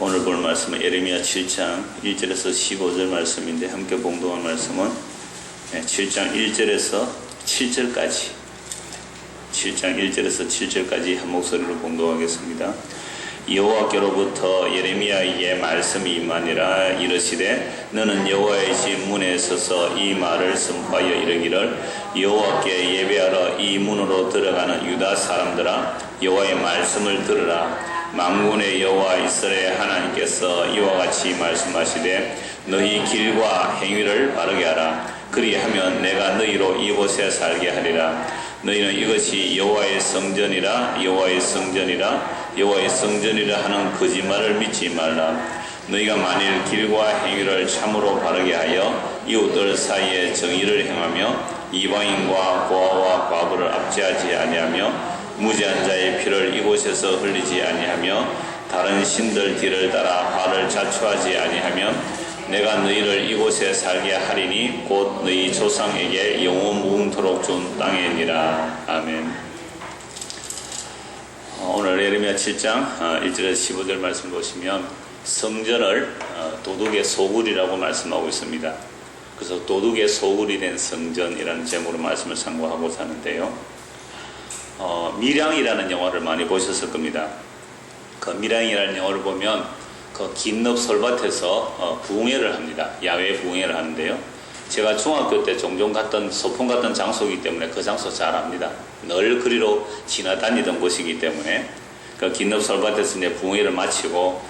오늘 볼 말씀은 예레미야 7장 1절에서 15절 말씀인데 함께 봉독한 말씀은 7장 1절에서 7절까지 7장 1절에서 7절까지 한 목소리로 봉독하겠습니다. 여호와께로부터 예레미야에게 말씀이 임하니라. 이르시되 너는 여호와의 집 문에 서서 이 말을 선포하여 이르기를 여호와께 예배하러 이 문으로 들어가는 유다 사람들아, 여호와의 말씀을 들으라. 만군의 여호와 이스라엘 하나님께서 이와 같이 말씀하시되 너희 길과 행위를 바르게 하라. 그리하면 내가 너희로 이곳에 살게 하리라. 너희는 이것이 여호와의 성전이라 여호와의 성전이라 여호와의 성전이라 하는 거짓말을 믿지 말라. 너희가 만일 길과 행위를 참으로 바르게 하여 이웃들 사이에 정의를 행하며 이방인과 고아와 과부를 압제하지 아니하며 무지한 자의 피를 이곳에서 흘리지 아니하며 다른 신들 뒤를 따라 발을 자초하지 아니하며 내가 너희를 이곳에 살게 하리니 곧 너희 조상에게 영원 무궁토록 준 땅이니라. 아멘. 오늘 예레미야 7장 1절에서 15절 말씀 보시면 성전을 도둑의 소굴이라고 말씀하고 있습니다. 그래서 도둑의 소굴이 된 성전이라는 제목으로 말씀을 상고하고자 하는데요. 밀양이라는 영화를 많이 보셨을 겁니다. 그 밀양이라는 영화를 보면 그 긴늪 솔밭에서 부흥회를 합니다. 야외 부흥회를 하는데요. 제가 중학교 때 종종 갔던 소풍 갔던 장소이기 때문에 그 장소 잘 압니다. 늘 그리로 지나다니던 곳이기 때문에 그 긴늪 솔밭에서 이제 부흥회를 마치고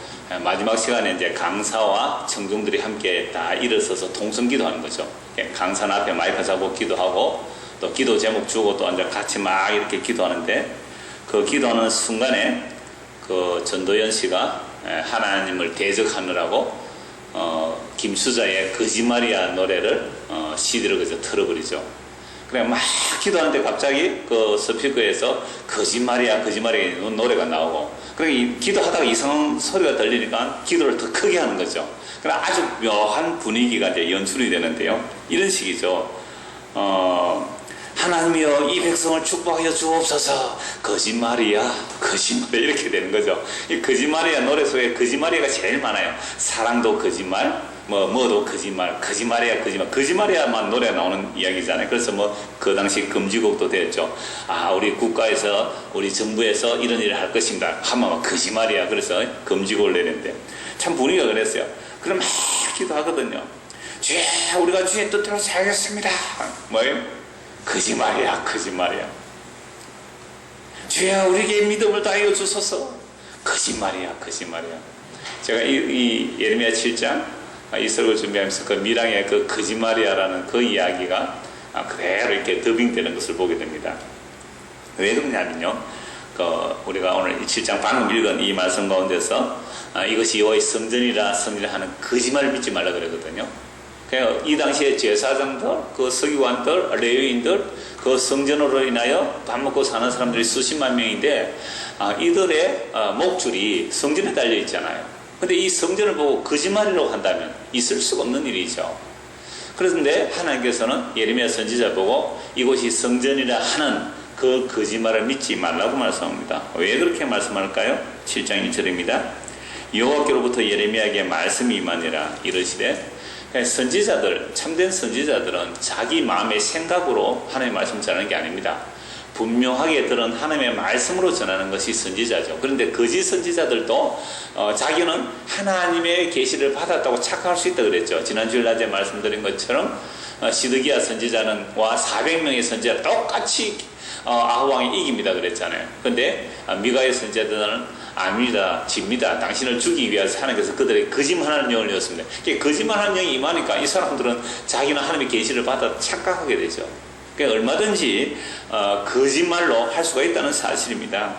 마지막 시간에 이제 강사와 청중들이 함께 다 일어서서 통성기도 하는 거죠. 강사 앞에 마이크 잡고 기도하고 또 기도 제목 주고 또 앉아 같이 막 이렇게 기도하는데 그 기도하는 순간에 그 전도연 씨가 하나님을 대적하느라고 김수자의 거짓말이야 노래를 CD로 그저 틀어버리죠. 그래 막 기도하는데 갑자기 그 스피커에서 거짓말이야 거짓말이야 노래가 나오고 그래 기도하다가 이상한 소리가 들리니까 기도를 더 크게 하는 거죠. 그래 아주 묘한 분위기가 이제 연출이 되는데요. 이런 식이죠. 하나님이여 이 백성을 축복하여 주옵소서. 거짓말이야 거짓말 이렇게 되는 거죠. 이 거짓말이야 노래 속에 거짓말이야가 제일 많아요. 사랑도 거짓말 뭐도 거짓말 거짓말이야 거짓말이야만 노래가 나오는 이야기잖아요. 그래서 그 당시 금지곡도 됐죠. 우리 국가에서 우리 정부에서 이런 일을 할 것입니다 하면 거짓말이야. 그래서 금지곡을 내는데 참 분위기가 그랬어요. 그럼 막 기도하거든요. 주여 우리가 주의 뜻대로 살겠습니다. 뭐예요? 거짓말이야 거짓말이야. 주여 우리에게 믿음을 다하여 주소서. 거짓말이야 거짓말이야. 제가 이 예레미야 7장 이 설교를 준비하면서 그 밀양의 그 거짓말이야라는 그 이야기가 그대로 이렇게 더빙되는 것을 보게 됩니다. 왜 그러냐면요, 우리가 오늘 이 7장 방금 읽은 이 말씀 가운데서 이것이 여호와의 성전이라 하는 거짓말을 믿지 말라 그러거든요. 이 당시에 제사장들, 그 서기관들, 레위인들, 그 성전으로 인하여 밥 먹고 사는 사람들이 수십만 명인데 이들의 목줄이 성전에 달려 있잖아요. 근데 이 성전을 보고 거짓말이라고 한다면 있을 수가 없는 일이죠. 그런데 하나님께서는 예레미야 선지자 보고 이곳이 성전이라 하는 그 거짓말을 믿지 말라고 말씀합니다. 왜 그렇게 말씀할까요? 7장 1절입니다. 여호와께로부터 예레미야에게 말씀이 임하니라. 이르시되 선지자들, 참된 선지자들은 자기 마음의 생각으로 하나님의 말씀 전하는 게 아닙니다. 분명하게 들은 하나님의 말씀으로 전하는 것이 선지자죠. 그런데 거짓 선지자들도 자기는 하나님의 계시를 받았다고 착각할 수 있다고 그랬죠. 지난주일 낮에 말씀드린 것처럼 시드기야 선지자는 와 400명의 선지자 똑같이 아하왕이 이깁니다 그랬잖아요. 근데 미가의 선지자들은 아닙니다, 집니다. 당신을 죽이기 위해서 하나님께서 그들에게 거짓말하는 영을 내었습니다. 거짓말하는 영이 임하니까 이 사람들은 자기는 하나님의 계시를 받아 착각하게 되죠. 그러니까 얼마든지 거짓말로 할 수가 있다는 사실입니다.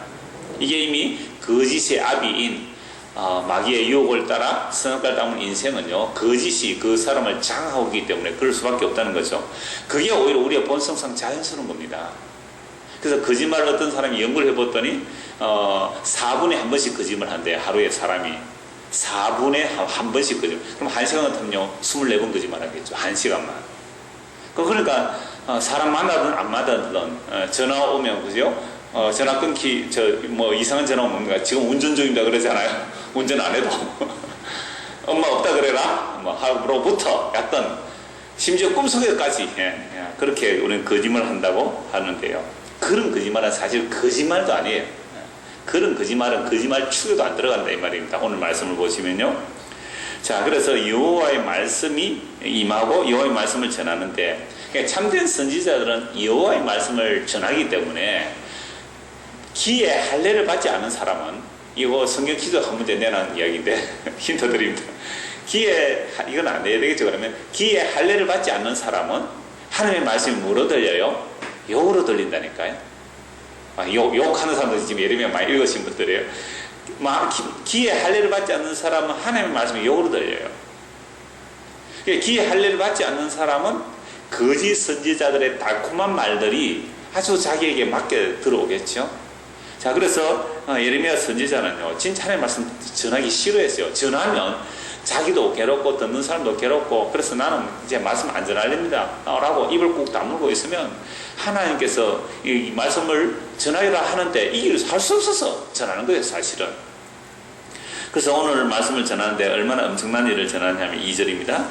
이게 이미 거짓의 아비인 마귀의 유혹을 따라 선악과를 따먹는 인생은요, 거짓이 그 사람을 장악하고 있기 때문에 그럴 수밖에 없다는 거죠. 그게 오히려 우리의 본성상 자연스러운 겁니다. 그래서 거짓말을 어떤 사람이 연구를 해봤더니 4분에 한 번씩 거짓말 한대요. 하루에 사람이 4분에 한 번씩 거짓말. 그럼 1시간 같으면요 24번 거짓말 하겠죠. 1시간만. 그러니까 사람 만나든 안 만나든 전화 오면 그죠? 전화 끊기 이상한 전화 오면 지금 운전 중입니다 그러잖아요. 운전 안 해도 엄마 없다 그래라 뭐 하루부터 약간 심지어 꿈속에까지 그렇게 우리는 거짓말을 한다고 하는데요. 그런 거짓말은 사실 거짓말도 아니에요. 그런 거짓말은 거짓말 축에도 안 들어간다 이 말입니다. 오늘 말씀을 보시면요. 자, 그래서 여호와의 말씀이 임하고 여호와의 말씀을 전하는데, 참된 선지자들은 여호와의 말씀을 전하기 때문에 기에 할례를 받지 않은 사람은, 이거 성경 퀴즈 한 문제 내는 이야기인데 힌트 드립니다. 이건 안 내야 되겠죠. 그러면 기에 할례를 받지 않는 사람은 하나님의 말씀이 뭐로 들려요? 욕으로 들린다니까요. 욕하는 사람들 지금 예레미야 많이 읽으신 분들이에요. 기에 할례를 받지 않는 사람은 하나님의 말씀이 욕으로 들려요. 기에 할례를 받지 않는 사람은 거짓 선지자들의 달콤한 말들이 아주 자기에게 맞게 들어오겠죠. 자, 그래서 예레미야 선지자는요, 진짜 하나님의 말씀 전하기 싫어했어요. 전하면 자기도 괴롭고 듣는 사람도 괴롭고, 그래서 나는 이제 말씀 안 전하렵니다 라고 입을 꾹 다물고 있으면 하나님께서 이 말씀을 전하리라 하는데 이 길을 할 수 없어서 전하는 거예요, 사실은. 그래서 오늘 말씀을 전하는데 얼마나 엄청난 일을 전하냐면 2절입니다.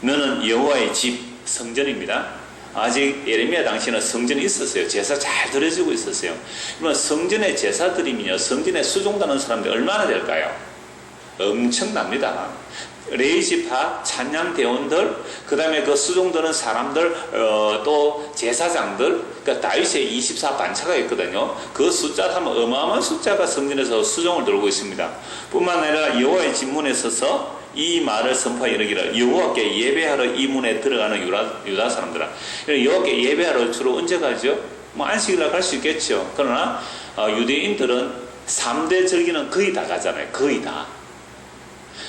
너는 여호와의 집, 성전입니다. 아직 예레미야 당시에는 성전이 있었어요. 제사 잘 드려지고 있었어요. 그러면 성전에 제사 드리면요, 성전에 수종다는 사람들이 얼마나 될까요? 엄청납니다. 레위지파 찬양 대원들, 그 다음에 그 수종드는 사람들, 또 제사장들, 그러니까 다윗의 24반차가 있거든요. 그 숫자 하면 어마어마한 숫자가 성전에서 수종을 들고 있습니다. 뿐만 아니라 여호와의 집문에 서서 이 말을 선포하 이르기를, 여호와께 예배하러 이 문에 들어가는 유다 사람들아. 여호와께 예배하러 주로 언제 가죠? 뭐 안식일날 갈 수 있겠죠. 그러나 유대인들은 3대 절기는 거의 다 가잖아요. 거의 다.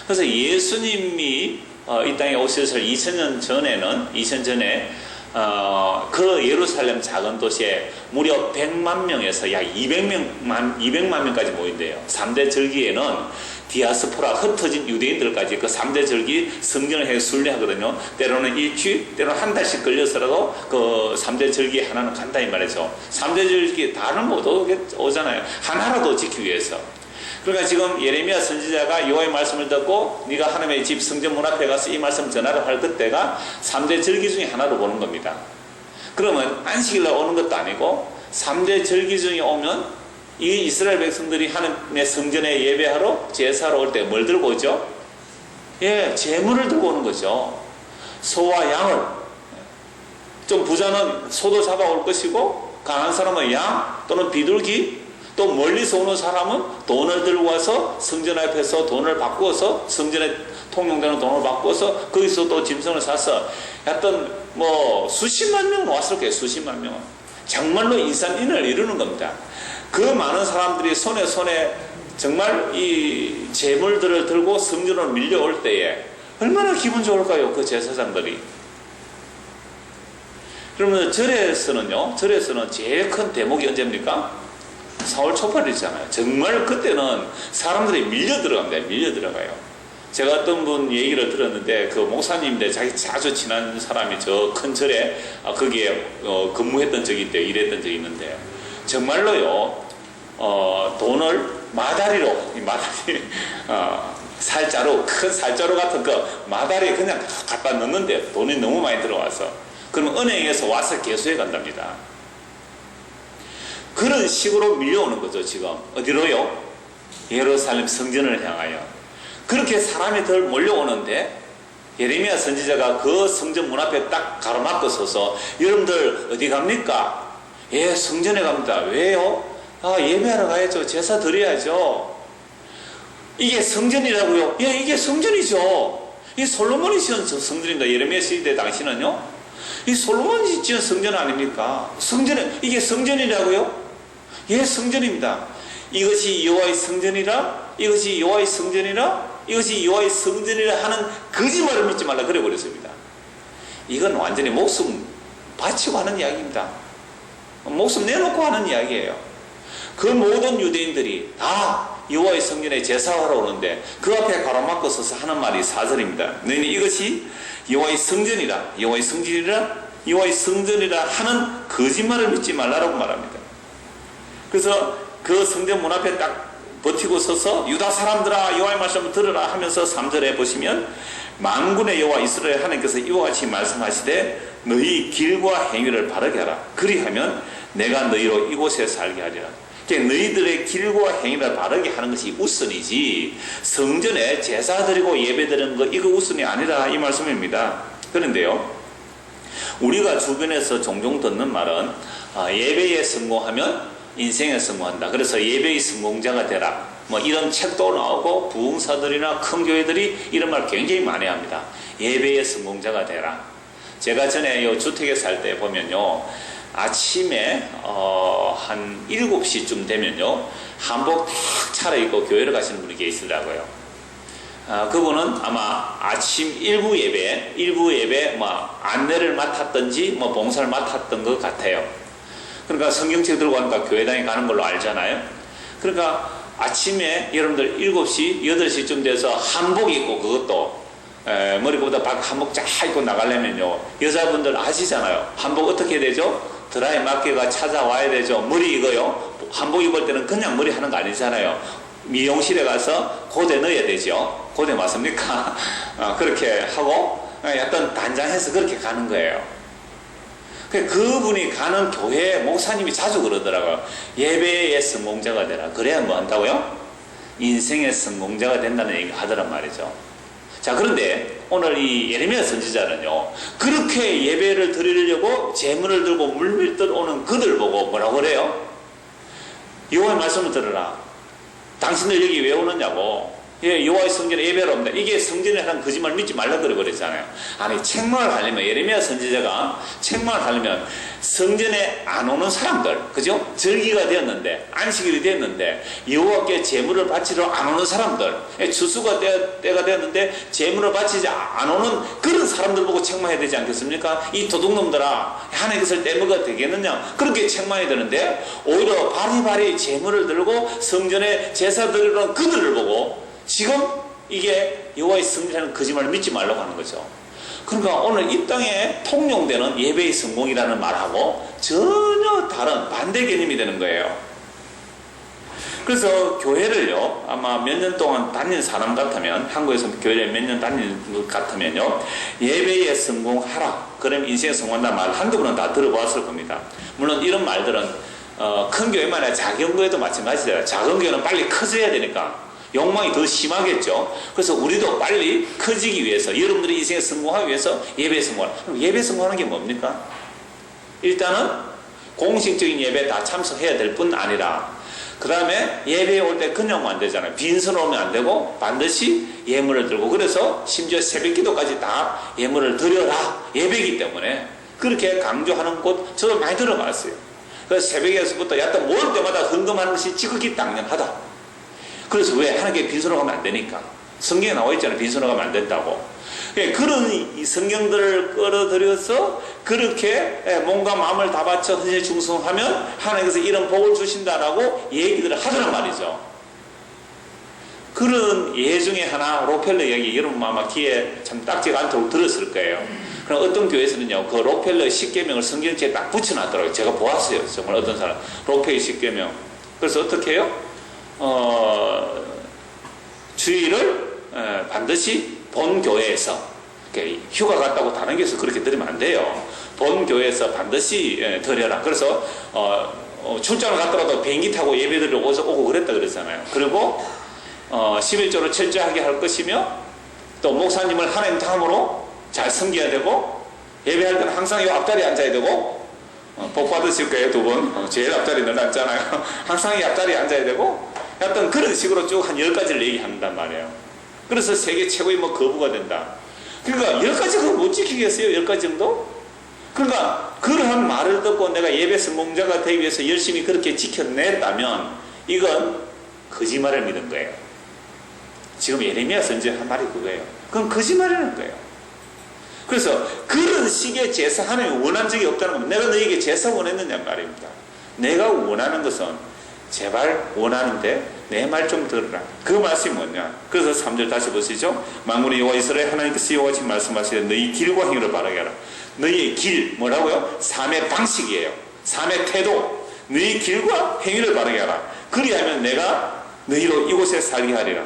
그래서 예수님이 이 땅에 오셔서 2000년 전에 그 예루살렘 작은 도시에 무려 100만 명에서 약 200만 명까지 모인대요. 3대 절기에는 디아스포라, 흩어진 유대인들까지 그 3대 절기 성전을 해 순례하거든요. 때로는 일주일, 때로는 한 달씩 걸려서라도 그 3대 절기 하나는 간다 이 말이죠. 3대 절기 다는 못 오잖아요. 하나라도 지키기 위해서. 그러니까 지금 예레미야 선지자가 여호와의 말씀을 듣고 네가 하나님의 집 성전 문 앞에 가서 이 말씀 전하라 할 그때가 3대 절기 중에 하나로 보는 겁니다. 그러면 안식일날 오는 것도 아니고 3대 절기 중에 오면 이 이스라엘 백성들이 하나님의 성전에 예배하러 제사로 올 때 뭘 들고 오죠? 제물을 들고 오는 거죠. 소와 양을. 좀 부자는 소도 잡아올 것이고, 강한 사람은 양 또는 비둘기, 또 멀리서 오는 사람은 돈을 들고 와서 성전 앞에서 돈을 바꾸어서, 성전에 통용되는 돈을 바꾸어서 거기서 또 짐승을 사서 하여튼 뭐 수십만 명은 왔을 거예요. 수십만 명은. 정말로 인산인을 이루는 겁니다. 그 많은 사람들이 손에 정말 이 재물들을 들고 성전으로 밀려올 때에 얼마나 기분 좋을까요? 그 제사장들이. 그러면 절에서는 제일 큰 대목이 언제입니까? 4월 초팔이잖아요. 정말 그때는 사람들이 밀려 들어가요. 제가 어떤 분 얘기를 들었는데, 그 목사님인데 자기 아주 친한 사람이 저 큰 절에 거기에 근무했던 적이 있대요. 일했던 적이 있는데, 정말로요, 돈을 마다리 살자루, 큰 살자루 같은 그 마다리에 그냥 갖다 넣는데 돈이 너무 많이 들어와서, 그러면 은행에서 와서 개수해 간답니다. 그런 식으로 밀려오는 거죠. 지금 어디로요? 예루살렘 성전을 향하여. 그렇게 사람이 덜 몰려오는데 예레미야 선지자가 그 성전 문 앞에 딱 가로막고 서서 여러분들 어디 갑니까? 성전에 갑니다. 왜요? 예배하러 가야죠. 제사 드려야죠. 이게 성전이라고요? 이게 성전이죠. 이게 솔로몬이 지은 성전입니다. 예레미야 시대 당시는요, 이 솔로몬이 지은 성전 아닙니까? 이게 성전이라고요? 성전입니다. 이것이 여호와의 성전이라, 이것이 여호와의 성전이라, 이것이 여호와의 성전이라 하는 거짓말을 믿지 말라 그래 버렸습니다. 이건 완전히 목숨 바치고 하는 이야기입니다. 목숨 내놓고 하는 이야기예요. 그 모든 유대인들이 다 여호와의 성전에 제사하러 오는데 그 앞에 가로막고 서서 하는 말이 4절입니다. 너희는 이것이 여호와의 성전이라, 여호와의 성전이라, 여호와의 성전이라 하는 거짓말을 믿지 말라라고 말합니다. 그래서 그 성전 문 앞에 딱 버티고 서서 유다 사람들아 여호와의 말씀을 들으라 하면서 3절에 보시면 만군의 여호와 이스라엘 하나님께서 이와 같이 말씀하시되 너희 길과 행위를 바르게 하라. 그리하면 내가 너희로 이곳에 살게 하리라. 그러니까 너희들의 길과 행위를 바르게 하는 것이 우선이지 성전에 제사 드리고 예배 드리는 거 이거 우선이 아니라 이 말씀입니다. 그런데요, 우리가 주변에서 종종 듣는 말은 예배에 성공하면 인생에 성공한다. 그래서 예배의 성공자가 되라. 뭐 이런 책도 나오고 부흥사들이나 큰 교회들이 이런 말 굉장히 많이 합니다. 예배의 성공자가 되라. 제가 전에 요 주택에 살 때 보면요, 아침에 한 7시쯤 되면요 한복 탁 차려입고 교회를 가시는 분이 계시더라고요. 그분은 아마 아침 일부 예배 뭐 안내를 맡았던지 뭐 봉사를 맡았던 것 같아요. 그러니까 성경책 들고 가니까 교회당에 가는 걸로 알잖아요. 그러니까 아침에 여러분들 7시, 8시쯤 돼서 한복 입고, 그것도 머리보다 한복 쫙 입고 나가려면요, 여자분들 아시잖아요. 한복 어떻게 해야 되죠? 드라이 마켓가 찾아와야 되죠. 머리 이거요, 한복 입을 때는 그냥 머리 하는 거 아니잖아요. 미용실에 가서 고데 넣어야 되죠. 고데 맞습니까? 그렇게 하고 약간 단장해서 그렇게 가는 거예요. 그분이 가는 교회 목사님이 자주 그러더라고요. 예배의 성공자가 되라. 그래야 뭐 한다고요? 인생의 성공자가 된다는 얘기를 하더란 말이죠. 자, 그런데 오늘 이 예레미야 선지자는요, 그렇게 예배를 드리려고 제물을 들고 물밀듯 오는 그들 보고 뭐라고 그래요? 여호와의 말씀을 들으라. 당신들 여기 왜 오느냐고. 여호와의 성전에 예배를 옵니다. 이게 성전에 하는 거짓말 믿지 말라 그러잖아요. 아니, 책망을 하려면, 예레미야 선지자가 책망을 하려면 성전에 안 오는 사람들, 그죠? 절기가 되었는데, 안식일이 되었는데 여호와께 제물을 바치러 안 오는 사람들, 추수가 때가 되었는데 제물을 바치지 안 오는 그런 사람들 보고 책망해야 되지 않겠습니까? 이 도둑놈들아, 하나님 것을 떼먹어도 되겠느냐, 그렇게 책망해야 되는데 오히려 바리바리 제물을 들고 성전에 제사 드리러 그들을 보고 지금 이게 여호와의 성전이라는 거짓말을 믿지 말라고 하는 거죠. 그러니까 오늘 이 땅에 통용되는 예배의 성공이라는 말하고 전혀 다른 반대 개념이 되는 거예요. 그래서 교회를요, 아마 몇 년 동안 다닌 사람 같으면, 한국에서 교회를 몇 년 다닌 것 같으면요, 예배에 성공하라, 그러면 인생에 성공한다는 말 한두 번은 다 들어보았을 겁니다. 물론 이런 말들은 큰 교회만 아니라 작은 교회도 마찬가지잖아요. 작은 교회는 빨리 커져야 되니까 욕망이 더 심하겠죠. 그래서 우리도 빨리 커지기 위해서, 여러분들이 인생에 성공하기 위해서 예배에 성공하라. 그럼 예배에 성공하는 게 뭡니까? 일단은 공식적인 예배에 다 참석해야 될 뿐 아니라, 그 다음에 예배에 올 때 그냥 오면 안 되잖아요. 빈손 오면 안 되고 반드시 예물을 들고, 그래서 심지어 새벽기도까지 다 예물을 드려라, 예배이기 때문에 그렇게 강조하는 곳 저도 많이 들어봤어요. 그래서 새벽에서부터 야단 모을 때마다 헌금하는 것이 지극히 당연하다. 그래서 왜? 하나님께 빈손으로 가면 안 되니까. 성경에 나와 있잖아요. 빈손으로 가면 안 된다고. 그런 이 성경들을 끌어들여서 그렇게 몸과 마음을 다 바쳐 헌신 충성하면 하나님께서 이런 복을 주신다라고 얘기들을 하더란 말이죠. 그런 예 중에 하나, 록펠러 이야기, 여러분 아마 귀에 참 딱지가 않도록 들었을 거예요. 그럼 어떤 교회에서는요, 그 록펠러 10계명을 성경책에 딱 붙여놨더라고요. 제가 보았어요. 정말 어떤 사람. 록펠러 10계명. 그래서 어떻게 해요? 주일을 반드시 본 교회에서, 휴가 갔다고 다른 교회에서 그렇게 드리면 안 돼요. 본 교회에서 반드시 드려라. 그래서 출장을 갔더라도 비행기 타고 예배드리러 오고 그랬다 그랬잖아요. 그리고 11조를 철저하게 할 것이며, 또 목사님을 하나님 다음으로 잘 섬겨야 되고, 예배할 때는 항상 이 앞자리에 앉아야 되고, 복 받으실 거예요, 두 분. 제일 앞자리 늘 앉잖아요. 항상 이 앞자리에 앉아야 되고, 하여튼 그런 식으로 쭉 한 10가지를 얘기한단 말이에요. 그래서 세계 최고의 뭐 거부가 된다. 그러니까 10가지 그거 못 지키겠어요? 10가지 정도? 그러니까 그러한 말을 듣고 내가 예배 성공자가 되기 위해서 열심히 그렇게 지켜냈다면 이건 거짓말을 믿은 거예요. 지금 예레미야 선지자 한 말이 그거예요. 그건 거짓말이라는 거예요. 그래서 그런 식의 제사 하나님이 원한 적이 없다는 겁니다. 내가 너에게 제사 원했느냐 말입니다. 내가 원하는 것은 제발 원하는데 내 말 좀 들으라. 그 말씀이 뭐냐? 그래서 3절 다시 보시죠. 만군의 여호와 이스라엘 하나님께서 이와 같이 말씀하시되 너희 길과 행위를 바르게 하라. 너희의 길, 뭐라고요? 삶의 방식이에요. 삶의 태도. 너희 길과 행위를 바르게 하라. 그리하면 내가 너희로 이곳에 살게 하리라.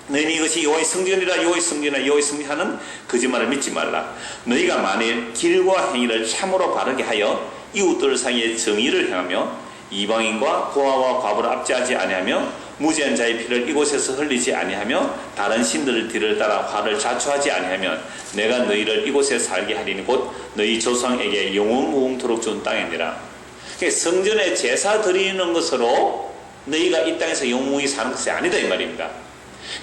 너희는 이것이 여호와의 성전이라 여호와의 성전이라 여호와의 성전하는 거짓말을 믿지 말라. 너희가 만일 길과 행위를 참으로 바르게 하여 이웃들 사이에 정의를 행하며 이방인과 고아와 과부를 압제하지 아니하며 무죄한 자의 피를 이곳에서 흘리지 아니하며 다른 신들을 뒤를 따라 화를 자초하지 아니하면 내가 너희를 이곳에 살게 하리니 곧 너희 조상에게 영원무궁토록 준 땅이니라. 성전에 제사 드리는 것으로 너희가 이 땅에서 영원히 사는 것이 아니다 이 말입니다.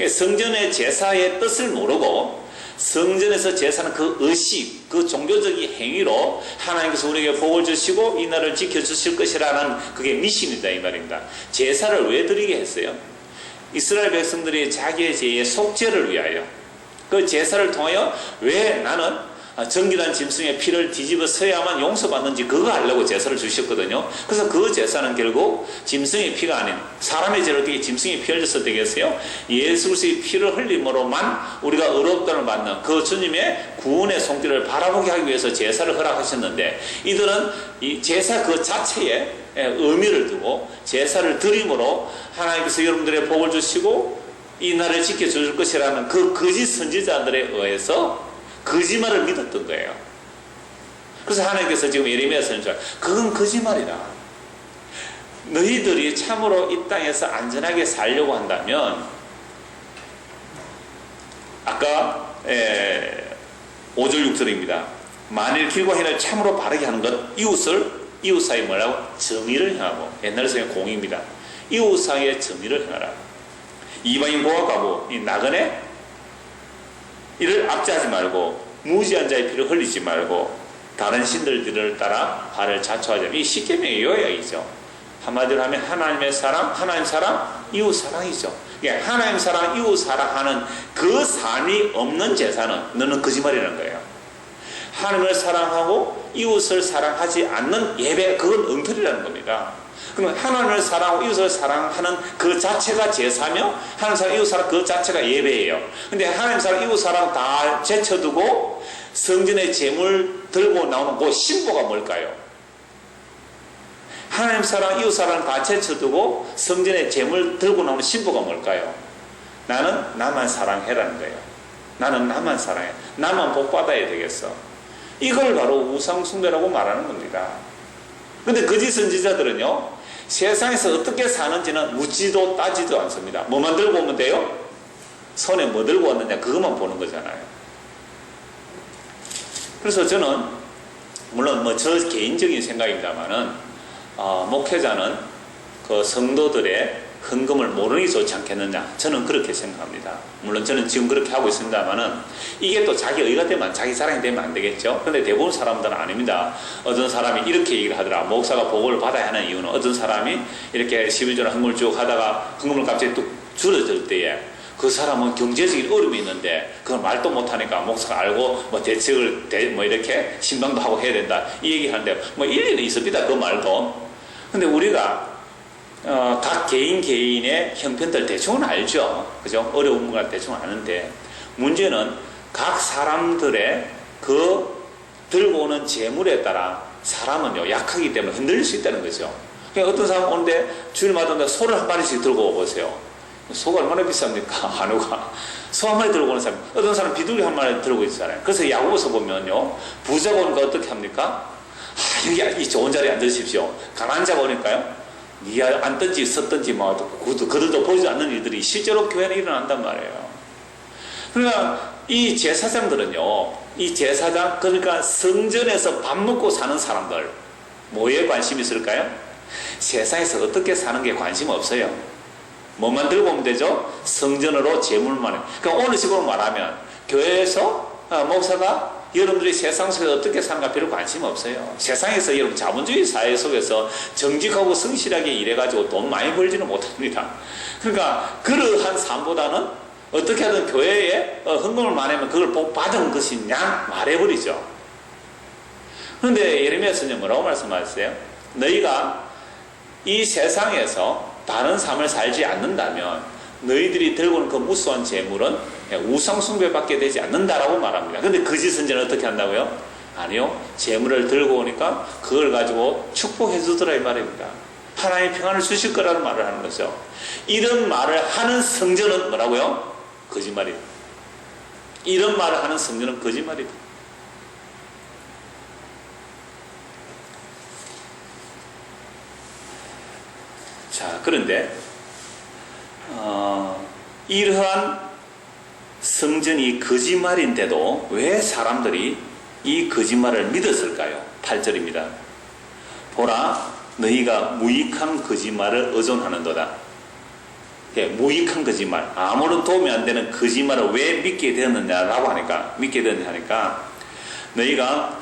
성전의 제사의 뜻을 모르고 성전에서 제사는 그 의식, 그 종교적인 행위로 하나님께서 우리에게 복을 주시고 이 나라를 지켜주실 것이라는 그게 미신이다 이 말입니다. 제사를 왜 드리게 했어요? 이스라엘 백성들이 자기의 죄의 속죄를 위하여 그 제사를 통하여 왜 나는 정결한 짐승의 피를 뒤집어 서야만 용서받는지 그거 하려고 제사를 주셨거든요. 그래서 그 제사는 결국 짐승의 피가 아닌 사람의 죄를 어떻게 짐승의 피 흘려서 되겠어요? 예수 그리스도의 피를 흘림으로만 우리가 의롭다를 받는 그 주님의 구원의 손길을 바라보게 하기 위해서 제사를 허락하셨는데 이들은 이 제사 그 자체에 의미를 두고 제사를 드림으로 하나님께서 여러분들의 복을 주시고 이 나라를 지켜줄 것이라는 그 거짓 선지자들에 의해서 거짓말을 믿었던 거예요. 그래서 하나님께서 지금 예레미야 선지자 그건 거짓말이다. 너희들이 참으로 이 땅에서 안전하게 살려고 한다면 아까 5절 6절입니다. 만일 길과 행위를 참으로 바르게 하는 것 이웃 사이 뭐라고? 정의를 행하고 옛날에 쓰면 공의입니다. 이웃 사이에 정의를 행하라. 이방인 고아 과부 이 나그네 이를 압제하지 말고 무지한 자의 피를 흘리지 말고 다른 신들들을 따라 화를 자초하지 말고 이 십계명의 요약이죠. 한마디로 하면 하나님의 사랑, 하나님 사랑, 이웃 사랑이죠. 하나님 사랑, 이웃 사랑하는 그 삶이 없는 제사는 너는 거짓말이라는 거예요. 하나님을 사랑하고 이웃을 사랑하지 않는 예배 그건 엉터리라는 겁니다. 그러면 하나님을 사랑하고 이웃을 사랑하는 그 자체가 제사며 하나님 사랑, 이웃 사랑 그 자체가 예배예요. 근데 하나님 사랑, 이웃 사랑 다 제쳐두고 성전의 제물 들고 나오는 그 신보가 뭘까요? 하나님 사랑, 이웃 사랑 다 제쳐두고 성전의 제물 들고 나오는 신보가 뭘까요? 나는 나만 사랑해라는 거예요. 나는 나만 사랑해. 나만 복받아야 되겠어. 이걸 바로 우상숭배라고 말하는 겁니다. 근데 거짓 선지자들은요 세상에서 어떻게 사는지는 묻지도 따지도 않습니다. 뭐만 들고 오면 돼요? 손에 뭐 들고 왔느냐 그것만 보는 거잖아요. 그래서 저는 물론 뭐 저 개인적인 생각입니다만은 목회자는 그 성도들의 헌금을 모르는 게 좋지 않겠느냐 저는 그렇게 생각합니다. 물론 저는 지금 그렇게 하고 있습니다만은 이게 또 자기 의가 되면 자기 자랑이 되면 안 되겠죠. 근데 대부분 사람들은 아닙니다. 어떤 사람이 이렇게 얘기를 하더라. 목사가 복을 받아야 하는 이유는 어떤 사람이 이렇게 11조나 헌금을 쭉 하다가 헌금을 갑자기 뚝 줄어들 때에 그 사람은 경제적인 어려움이 있는데 그걸 말도 못하니까 목사가 알고 뭐 대책을 뭐 이렇게 신방도 하고 해야 된다 이 얘기 하는데 뭐 일리는 있습니다. 그 말도. 근데 우리가 각 개인의 형편들 대충은 알죠. 그죠? 어려운 걸 대충 아는데 문제는 각 사람들의 그 들고 오는 재물에 따라 사람은요 약하기 때문에 흔들릴 수 있다는 거죠. 그러니까 어떤 사람 오는데 주일마다 소를 한 마리씩 들고 오보세요. 소가 얼마나 비쌉니까? 한우가. 소 한 마리 들고 오는 사람, 어떤 사람 비둘기 한 마리 들고 있잖아요. 그래서 야구에서 보면요 부자가 오니까 어떻게 합니까? 여기 이 좋은 자리에 앉으십시오. 가난한 자가 오니까요 니 앉든지 섰든지 뭐 그들도 보이지 않는 일들이 실제로 교회는 일어난단 말이에요. 그러니까 이 제사장들은요 이 제사장 그러니까 성전에서 밥 먹고 사는 사람들 뭐에 관심이 있을까요? 세상에서 어떻게 사는 게 관심 없어요. 뭐만 들고 오면 되죠? 성전으로 제물만. 그러니까 오늘 식으로 말하면 교회에서 목사가 여러분들이 세상 속에서 어떻게 사는가 별로 관심 없어요. 세상에서 여러분 자본주의 사회 속에서 정직하고 성실하게 일해가지고 돈 많이 벌지는 못합니다. 그러니까 그러한 삶보다는 어떻게 하든 교회에 헌금을 많이 하면 그걸 복 받은 것이냐 말해버리죠. 그런데 예레미야 선지자는 뭐라고 말씀하셨어요? 너희가 이 세상에서 바른 삶을 살지 않는다면 너희들이 들고 오는 그 무수한 재물은 우상숭배밖에 되지 않는다라고 말합니다. 근데 거짓 선지자는 어떻게 한다고요? 아니요. 재물을 들고 오니까 그걸 가지고 축복해 주더라 이 말입니다. 하나님의 평안을 주실 거라는 말을 하는 거죠. 이런 말을 하는 성전은 뭐라고요? 거짓말이다. 이런 말을 하는 성전은 거짓말이다. 자, 그런데 이러한 성전이 거짓말인데도 왜 사람들이 이 거짓말을 믿었을까요? 8절입니다. 보라, 너희가 무익한 거짓말을 의존하는도다. 무익한 거짓말, 아무런 도움이 안 되는 거짓말을 왜 믿게 되었느냐라고 하니까, 너희가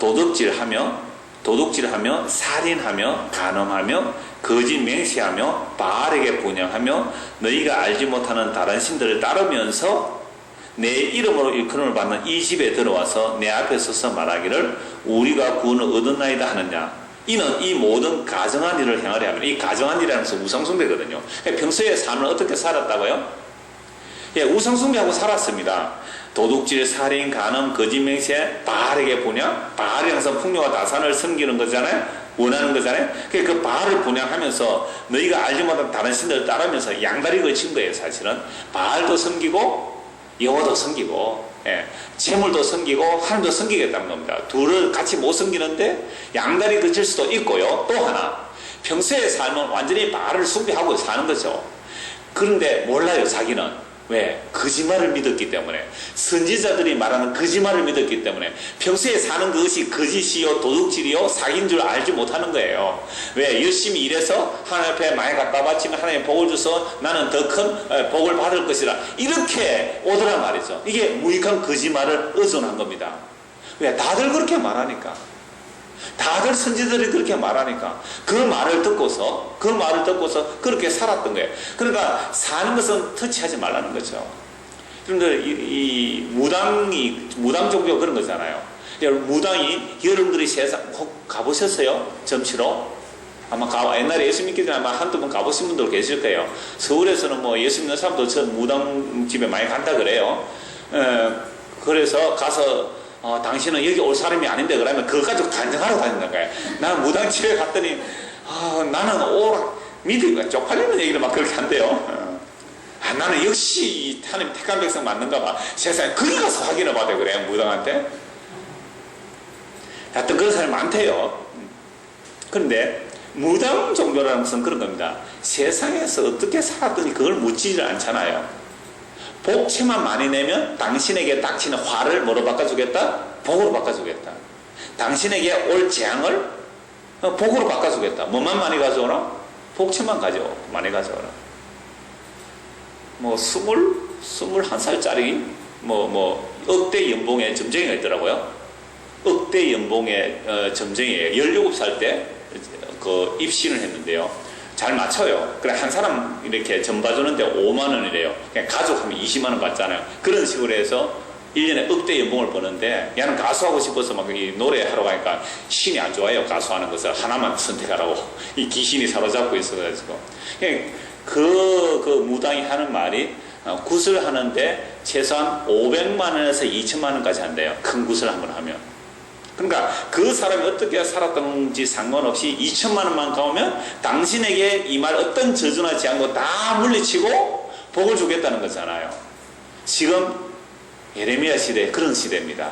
도둑질하며 살인하며 간음하며 거짓 맹세하며 바알에게 분양하며 너희가 알지 못하는 다른 신들을 따르면서 내 이름으로 일컬음을 받는 이 집에 들어와서 내 앞에 서서 말하기를 우리가 구원을 얻었나이다 하느냐. 이는 이 모든 가정한 일을 행하려 하면, 이 가정한 일이라는 것은 우상숭배거든요. 평소에 삶을 어떻게 살았다고요? 우상숭배하고 살았습니다. 도둑질, 살인, 간음, 거짓 맹세, 바알에게 분양, 바알이 항상 풍요와 다산을 섬기는 거잖아요. 원하는 거잖아요. 그 바알을 분양하면서 너희가 알지 못한 다른 신들을 따르면서 양다리 걸친 거예요. 사실은 바알도 섬기고 여호와도 섬기고, 재물도 섬기고 하나님도 섬기겠다는 겁니다. 둘을 같이 못 섬기는데 양다리 걸칠 수도 있고요. 또 하나, 평소의 삶은 완전히 바알을 숭배하고 사는 거죠. 그런데 몰라요. 자기는 왜? 거짓말을 믿었기 때문에, 선지자들이 말하는 거짓말을 믿었기 때문에 평소에 사는 것이 거짓이요 도둑질이요 사기인 줄 알지 못하는 거예요. 왜? 열심히 일해서 하나님 앞에 많이 갖다 바치면 하나님 복을 줘서 나는 더 큰 복을 받을 것이라, 이렇게 오더란 말이죠. 이게 무익한 거짓말을 의존한 겁니다. 왜? 다들 그렇게 말하니까, 다들 선지자들이 그렇게 말하니까 그 말을 듣고서 그렇게 살았던 거예요. 그러니까 사는 것은 터치하지 말라는 거죠. 그런데 이 무당 종교 그런 거잖아요. 무당이, 여러분들이 세상 혹 가보셨어요? 점치로? 아마 옛날에 예수 믿기 전에 아마 한두 번 가보신 분들 계실 거예요. 서울에서는 뭐 예수 믿는 사람도 저 무당 집에 많이 간다 그래요. 그래서 가서 당신은 여기 올 사람이 아닌데 그러면 그거 가지고 간증하러 다닌다는 거예요. 나는 무당집에 갔더니 나는 믿으니까 쪽팔리는 얘기를 막 그렇게 한대요. 나는 역시 하나님 택한 백성 맞는가 봐. 세상에 거기 가서 확인을 받아 그래요. 무당한테. 하여튼 그런 사람이 많대요. 그런데 무당 종교라는 것은 그런 겁니다. 세상에서 어떻게 살았더니 그걸 묻지를 않잖아요. 복채만 많이 내면 당신에게 닥치는 화를 뭐로 바꿔주겠다? 복으로 바꿔주겠다. 당신에게 올 재앙을 복으로 바꿔주겠다. 뭐만 많이 가져오라? 복채만 많이 가져오라. 뭐 21살짜리 억대 연봉의 점쟁이가 있더라고요. 억대 연봉의 점쟁이에요. 17살 때 그 입신을 했는데요. 잘 맞춰요. 그래, 한 사람 이렇게 점 봐주는데 5만원이래요. 그냥 가족하면 20만원 받잖아요. 그런 식으로 해서 1년에 억대 연봉을 버는데, 얘는 가수하고 싶어서 막 이 노래하러 가니까 신이 안 좋아요. 가수하는 것을 하나만 선택하라고. 이 귀신이 사로잡고 있어가지고. 그 무당이 하는 말이, 굿을 하는데 최소한 500만원에서 2천만원까지 한대요. 큰 굿을 한번 하면. 그러니까 그 사람이 어떻게 살았던지 상관없이 2천만원만 가오면 당신에게 이 말 어떤 저주나 재앙도 다 물리치고 복을 주겠다는 거잖아요. 지금 예레미야 시대 그런 시대입니다.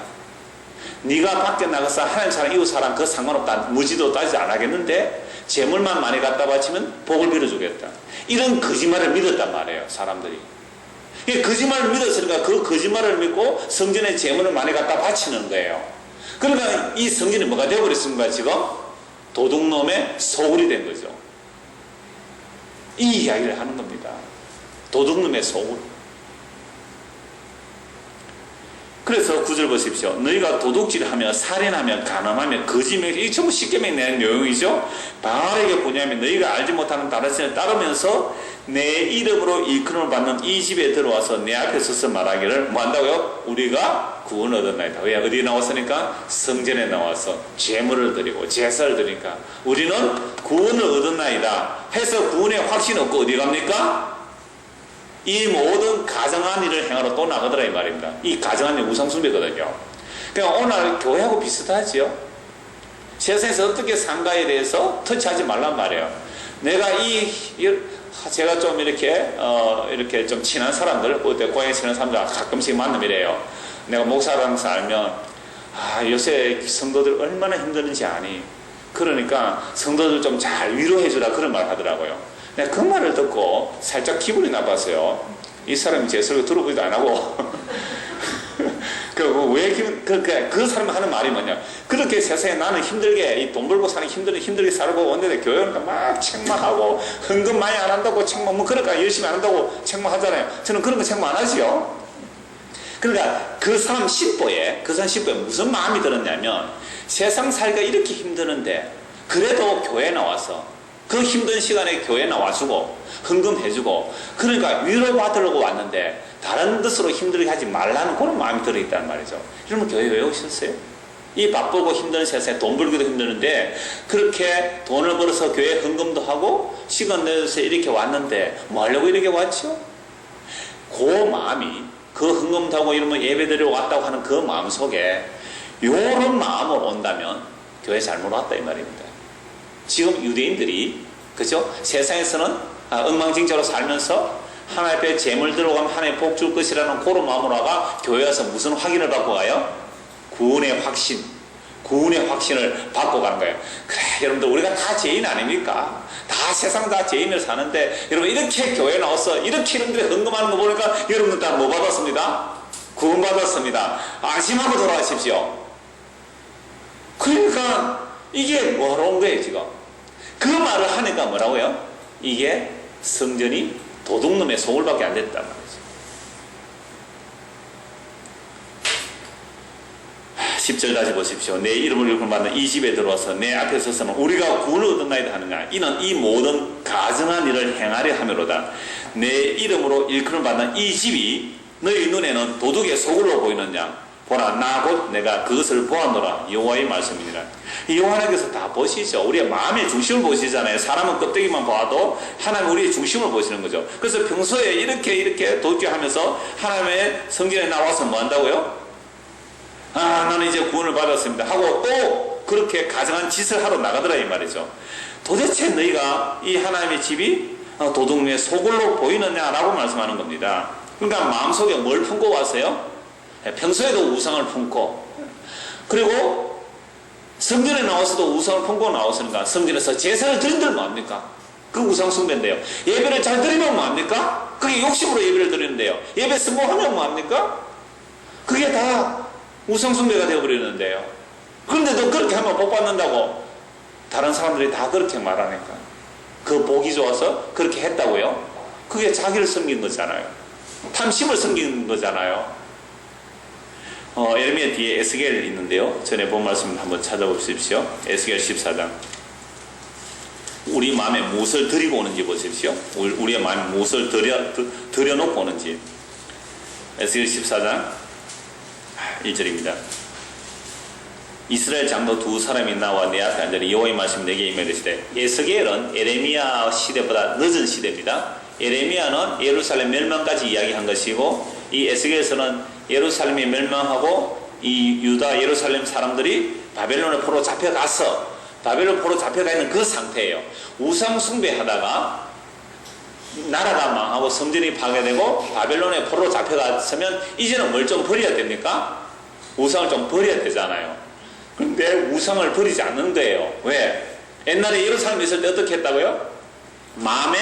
네가 밖에 나가서 하나님 사람 이웃 사람 그 상관없다, 무지도 따지지 안 하겠는데 재물만 많이 갖다 바치면 복을 빌어주겠다. 이런 거짓말을 믿었단 말이에요. 사람들이. 거짓말을 믿었으니까 그 거짓말을 믿고 성전에 재물을 많이 갖다 바치는 거예요. 그러니까 이 성전이 뭐가 되어버렸습니까? 지금 도둑놈의 소굴이 된 거죠. 이 이야기를 하는 겁니다. 도둑놈의 소굴. 그래서 9절 보십시오. 너희가 도둑질하며 살인하며 간음하며 거짓말하며, 이게 전부 쉽게 맹내는 내용이죠. 바알에게 분양하며 너희가 알지 못하는 다른 신을 따르면서 내 이름으로 일컬음을 받는 이 집에 들어와서 내 앞에 서서 말하기를 뭐 한다고요? 우리가 구원을 얻었나이다. 왜? 어디 나왔으니까? 성전에 나와서 제물을 드리고 제사를 드리니까 우리는 구원을 얻었나이다 해서 구원의 확신 없고 어디 갑니까? 이 모든 가정한 일을 행하러 또 나가더라 이 말입니다. 이 가정한 일 우상숭배거든요. 그러니까 오늘 교회하고 비슷하죠. 세상에서 어떻게 산가에 대해서 터치하지 말란 말이에요. 내가 제가 좀 이렇게 좀 친한 사람들, 고향에 친한 사람들 가끔씩 만나면 내가 목사라면서 알면, 요새 성도들 얼마나 힘드는지 아니? 그러니까 성도들 좀 잘 위로해주라 그런 말 하더라고요. 내가 그 말을 듣고 살짝 기분이 나빴어요. 이 사람이 제 설교 들어보지도 안 하고. 그 사람 하는 말이 뭐냐. 그렇게 세상에 나는 힘들게, 돈 벌고 사는 힘들게 살고 왔는데 교회는 막 책망하고, 헌금 많이 안 한다고 책망, 그러니까 열심히 안 한다고 책망하잖아요. 저는 그런 거 책망 안 하지요. 그러니까 그 사람 신보에 무슨 마음이 들었냐면, 세상 살기가 이렇게 힘드는데, 그래도 교회 나와서, 그 힘든 시간에 교회 나와주고, 헌금해주고, 그러니까 위로받으려고 왔는데, 다른 뜻으로 힘들게 하지 말라는 그런 마음이 들어있다는 말이죠. 이러면 교회 왜 오셨어요? 이 바쁘고 힘든 세상에 돈 벌기도 힘드는데, 그렇게 돈을 벌어서 교회 헌금도 하고, 시간 내서 이렇게 왔는데, 뭐 하려고 이렇게 왔죠? 그 마음이, 그 헌금도 하고 이러면 예배 드리러 왔다고 하는 그 마음 속에, 요런 마음으로 온다면, 교회 잘못 왔다 이 말입니다. 지금 유대인들이, 그죠? 세상에서는 엉망진창으로 살면서, 하나님 앞에 재물 들어가면 하나님 복 줄 것이라는 그런 마음으로 와가 교회 와서 무슨 확인을 받고 가요? 구원의 확신을 받고 가는 거예요. 그래, 여러분들, 우리가 다 죄인 아닙니까? 다 세상 다 죄인을 사는데, 여러분, 이렇게 교회 나와서 이렇게 여러분들이 헌금하는 거 보니까 여러분들 다 뭐 받았습니다? 구원 받았습니다. 안심하고 돌아가십시오. 그러니까 이게 뭐로 온 거예요, 지금? 그 말을 하니까 뭐라고요? 이게 성전이 도둑놈의 소굴밖에 안 됐단 말이죠. 10절 다시 보십시오. 내 이름을 일컬음 받는 이 집에 들어와서 내 앞에 서서는 우리가 구원을 얻었나이다 하는가. 이는 이 모든 가증한 일을 행하려 함이로다. 내 이름으로 일컬음 받는 이 집이 너희 눈에는 도둑의 소굴로 보이느냐. 보라, 나 곧 내가 그것을 보았노라. 여호와의 말씀이니라. 여호와께서 다 보시죠. 우리의 마음의 중심을 보시잖아요. 사람은 껍데기만 봐도 하나님 우리의 중심을 보시는 거죠. 그래서 평소에 이렇게 도끼하면서 하나님의 성전에 나와서 뭐 한다고요? 나는 이제 구원을 받았습니다 하고 또 그렇게 가증한 짓을 하러 나가더라 이 말이죠. 도대체 너희가 이 하나님의 집이 도둑의 소굴로 보이느냐라고 말씀하는 겁니다. 그러니까 마음속에 뭘 품고 왔어요? 평소에도 우상을 품고, 그리고 성전에 나와서도 우상을 품고 나왔으니까 성전에서 제사를 드린들 뭐합니까? 그 우상 숭배인데요. 예배를 잘 드리면 뭐합니까? 그게 욕심으로 예배를 드리는데요. 예배 성공하면 뭐합니까? 그게 다 우상 숭배가 되어버리는데요. 그런데도 그렇게 하면 복 받는다고 다른 사람들이 다 그렇게 말하니까 그 복이 좋아서 그렇게 했다고요? 그게 자기를 섬긴 거잖아요. 탐심을 섬긴 거잖아요. 에르미야 뒤에 에스겔 있는데요. 전에 본 말씀 한번 찾아보십시오. 에스겔 14장. 우리 마음에 무엇을 드리고 오는지 보십시오. 우리의 마음에 무엇을 들여놓고 오는지. 에스겔 14장 1절입니다. 이스라엘 장로 두 사람이 나와 내 앞에 앉으니 여호와의 말씀이 내게 임하시되. 에스겔은 에레미야 시대보다 늦은 시대입니다. 에레미야는 예루살렘 멸망까지 이야기한 것이고, 이 에스겔서는 예루살렘이 멸망하고 이 유다 예루살렘 사람들이 바벨론의 포로 잡혀가서 바벨론 포로 잡혀가 있는 그 상태예요. 우상 숭배하다가 나라가 망하고 성전이 파괴되고 바벨론의 포로 잡혀갔으면 이제는 뭘 좀 버려야 됩니까? 우상을 좀 버려야 되잖아요. 그런데 우상을 버리지 않는 거예요. 왜? 옛날에 예루살렘에 있을 때 어떻게 했다고요? 마음에